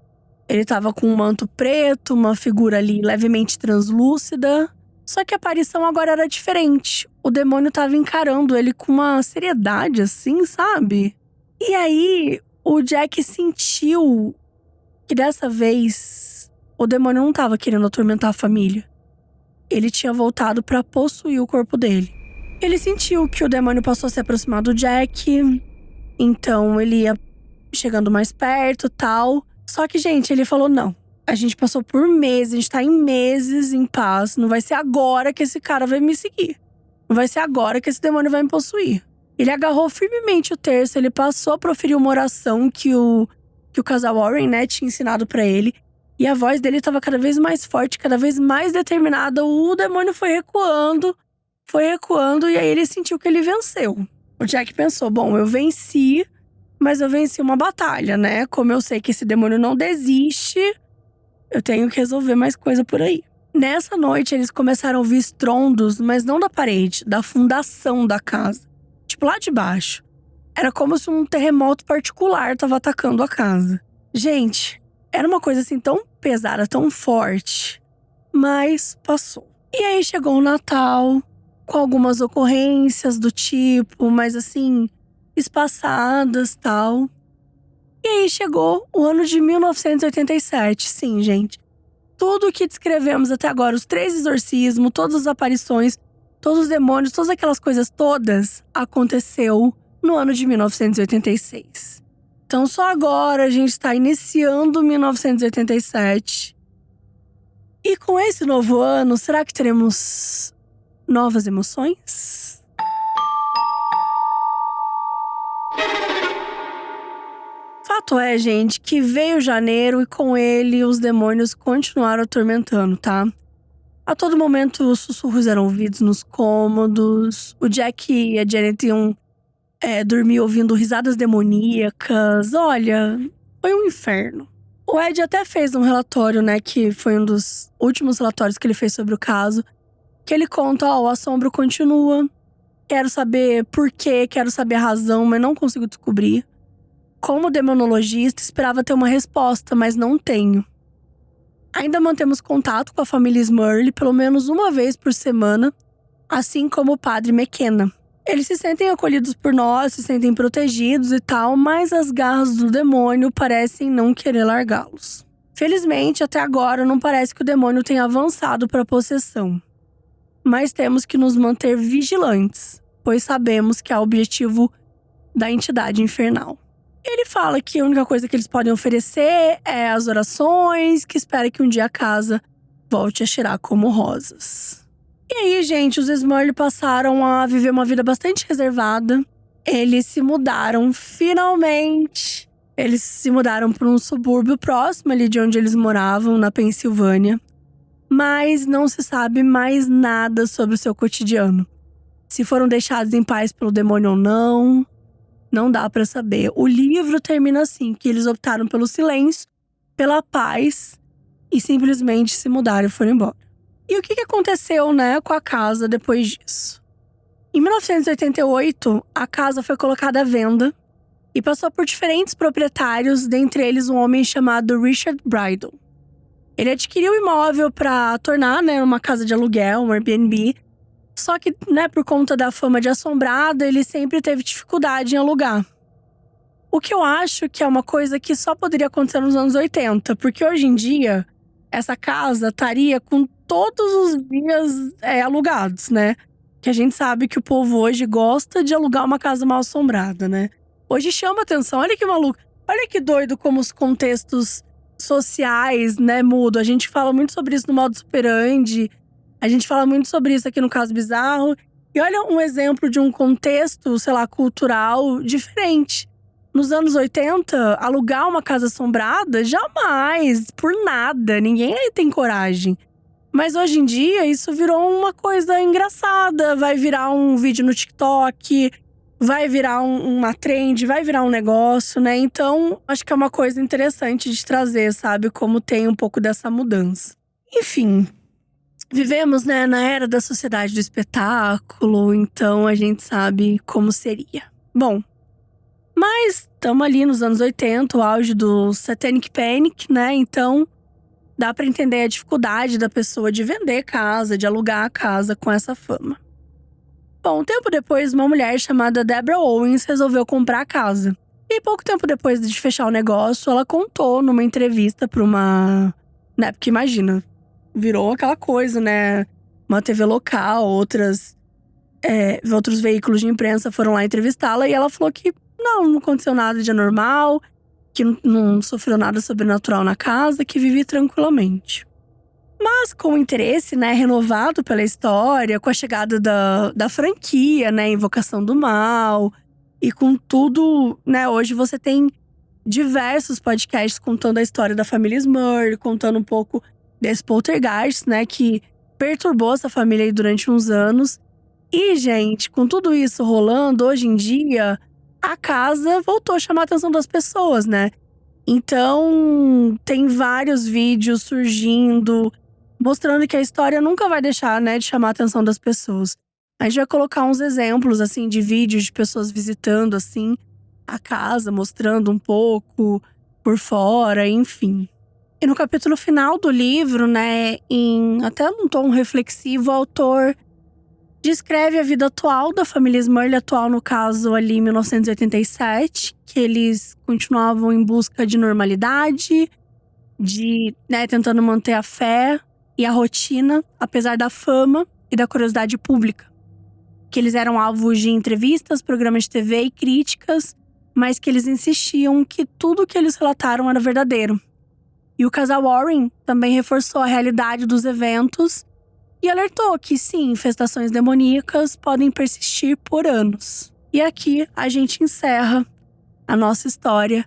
Ele tava com um manto preto, uma figura ali levemente translúcida. Só que a aparição agora era diferente. O demônio tava encarando ele com uma seriedade, assim, sabe? E aí, o Jack sentiu que dessa vez o demônio não tava querendo atormentar a família. Ele tinha voltado pra possuir o corpo dele. Ele sentiu que o demônio passou a se aproximar do Jack. Então ele ia chegando mais perto, tal. Só que, gente, ele falou não. A gente passou por meses, a gente tá em meses em paz. Não vai ser agora que esse cara vai me seguir. Não vai ser agora que esse demônio vai me possuir. Ele agarrou firmemente o terço, ele passou a proferir uma oração que o casal Warren, né, tinha ensinado pra ele. E a voz dele tava cada vez mais forte, cada vez mais determinada. O demônio foi recuando e aí ele sentiu que ele venceu. O Jack pensou, bom, eu venci, mas eu venci uma batalha, né? Como eu sei que esse demônio não desiste, eu tenho que resolver mais coisa por aí. Nessa noite, eles começaram a ouvir estrondos, mas não da parede, da fundação da casa. Tipo, lá de baixo. Era como se um terremoto particular tava atacando a casa. Gente, era uma coisa assim tão pesada, tão forte. Mas passou. E aí chegou o Natal, com algumas ocorrências do tipo, mas assim, espaçadas, tal. E aí chegou o ano de 1987, sim, gente. Tudo o que descrevemos até agora, os 3 exorcismos, todas as aparições, todos os demônios, todas aquelas coisas todas, aconteceu no ano de 1986. Então só agora a gente está iniciando 1987. E com esse novo ano, será que teremos novas emoções? Fato é, gente, que veio janeiro e com ele os demônios continuaram atormentando, tá? A todo momento os sussurros eram ouvidos nos cômodos. O Jack e a Janet iam dormir ouvindo risadas demoníacas. Olha, foi um inferno. O Ed até fez um relatório, né, que foi um dos últimos relatórios que ele fez sobre o caso, que ele conta, o assombro continua. Quero saber por quê, quero saber a razão, mas não consigo descobrir. Como demonologista, esperava ter uma resposta, mas não tenho. Ainda mantemos contato com a família Smurley pelo menos uma vez por semana, assim como o padre McKenna. Eles se sentem acolhidos por nós, se sentem protegidos e tal, mas as garras do demônio parecem não querer largá-los. Felizmente, até agora não parece que o demônio tenha avançado para a possessão. Mas temos que nos manter vigilantes, pois sabemos que é o objetivo da entidade infernal. Ele fala que a única coisa que eles podem oferecer é as orações, que espera que um dia a casa volte a cheirar como rosas. E aí, gente, os Smurley passaram a viver uma vida bastante reservada. Eles se mudaram, finalmente. Eles se mudaram para um subúrbio próximo ali de onde eles moravam, na Pensilvânia. Mas não se sabe mais nada sobre o seu cotidiano. Se foram deixados em paz pelo demônio ou não, não dá para saber. O livro termina assim, que eles optaram pelo silêncio, pela paz e simplesmente se mudaram e foram embora. E o que aconteceu, né, com a casa depois disso? Em 1988, a casa foi colocada à venda e passou por diferentes proprietários, dentre eles um homem chamado Richard Bridle. Ele adquiriu o imóvel para tornar, né, uma casa de aluguel, um Airbnb. Só que, né, por conta da fama de assombrado, ele sempre teve dificuldade em alugar. O que eu acho que é uma coisa que só poderia acontecer nos anos 80, porque hoje em dia, essa casa estaria com todos os dias alugados, né? Que a gente sabe que o povo hoje gosta de alugar uma casa mal assombrada, né? Hoje chama atenção, olha que maluco, olha que doido como os contextos sociais, né, mudam. A gente fala muito sobre isso no Modus Operandi, a gente fala muito sobre isso aqui no Caso Bizarro. E olha um exemplo de um contexto, sei lá, cultural diferente. Nos anos 80, alugar uma casa assombrada, jamais, por nada, ninguém aí tem coragem. Mas hoje em dia, isso virou uma coisa engraçada. Vai virar um vídeo no TikTok, vai virar uma trend, vai virar um negócio, né? Então, acho que é uma coisa interessante de trazer, sabe? Como tem um pouco dessa mudança. Enfim, vivemos, né, na era da sociedade do espetáculo, então a gente sabe como seria. Bom, mas estamos ali nos anos 80, o auge do Satanic Panic, né? Então, dá pra entender a dificuldade da pessoa de vender casa, de alugar a casa com essa fama. Bom, um tempo depois, uma mulher chamada Deborah Owens resolveu comprar a casa. E pouco tempo depois de fechar o negócio, ela contou numa entrevista pra uma… né, porque imagina, virou aquela coisa, né? Uma TV local, outros veículos de imprensa foram lá entrevistá-la. E ela falou que não aconteceu nada de anormal, que não sofreu nada sobrenatural na casa, que vivia tranquilamente. Mas com o interesse, né, renovado pela história, com a chegada da franquia, né, Invocação do Mal, e com tudo, né, hoje você tem diversos podcasts contando a história da família Smurley, contando um pouco desse poltergeist, né, que perturbou essa família aí durante uns anos. E, gente, com tudo isso rolando, hoje em dia, a casa voltou a chamar a atenção das pessoas, né? Então, tem vários vídeos surgindo, mostrando que a história nunca vai deixar, né, de chamar a atenção das pessoas. A gente vai colocar uns exemplos, assim, de vídeos de pessoas visitando, assim, a casa, mostrando um pouco por fora, enfim. E no capítulo final do livro, né, em até num tom reflexivo, o autor descreve a vida atual da família Smurley, atual no caso ali em 1987, que eles continuavam em busca de normalidade, né, tentando manter a fé e a rotina, apesar da fama e da curiosidade pública. Que eles eram alvos de entrevistas, programas de TV e críticas, mas que eles insistiam que tudo que eles relataram era verdadeiro. E o casal Warren também reforçou a realidade dos eventos e alertou que sim, infestações demoníacas podem persistir por anos. E aqui a gente encerra a nossa história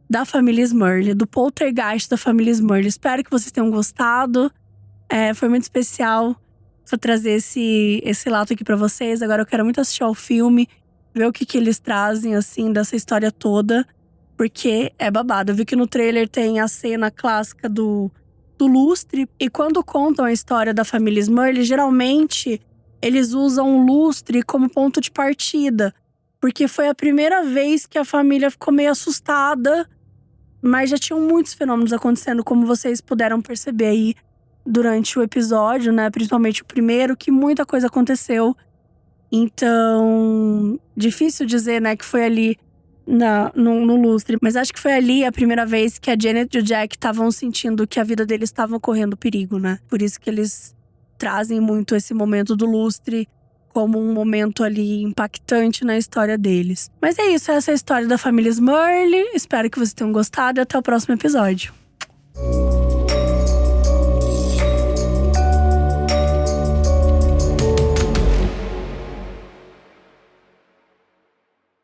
da família Smurley, do poltergeist da família Smurley. Espero que vocês tenham gostado. Foi muito especial trazer esse relato aqui pra vocês. Agora eu quero muito assistir ao filme, ver o que eles trazem, assim, dessa história toda. Porque é babado. Eu vi que no trailer tem a cena clássica do lustre. E quando contam a história da família Smurley, geralmente eles usam o lustre como ponto de partida. Porque foi a primeira vez que a família ficou meio assustada. Mas já tinham muitos fenômenos acontecendo, como vocês puderam perceber aí durante o episódio, né? Principalmente o primeiro, que muita coisa aconteceu. Então, difícil dizer, né, que foi ali no lustre. Mas acho que foi ali a primeira vez que a Janet e o Jack estavam sentindo que a vida deles estava correndo perigo, né? Por isso que eles trazem muito esse momento do lustre como um momento ali impactante na história deles. Mas é isso, essa é a história da família Smurley. Espero que vocês tenham gostado e até o próximo episódio.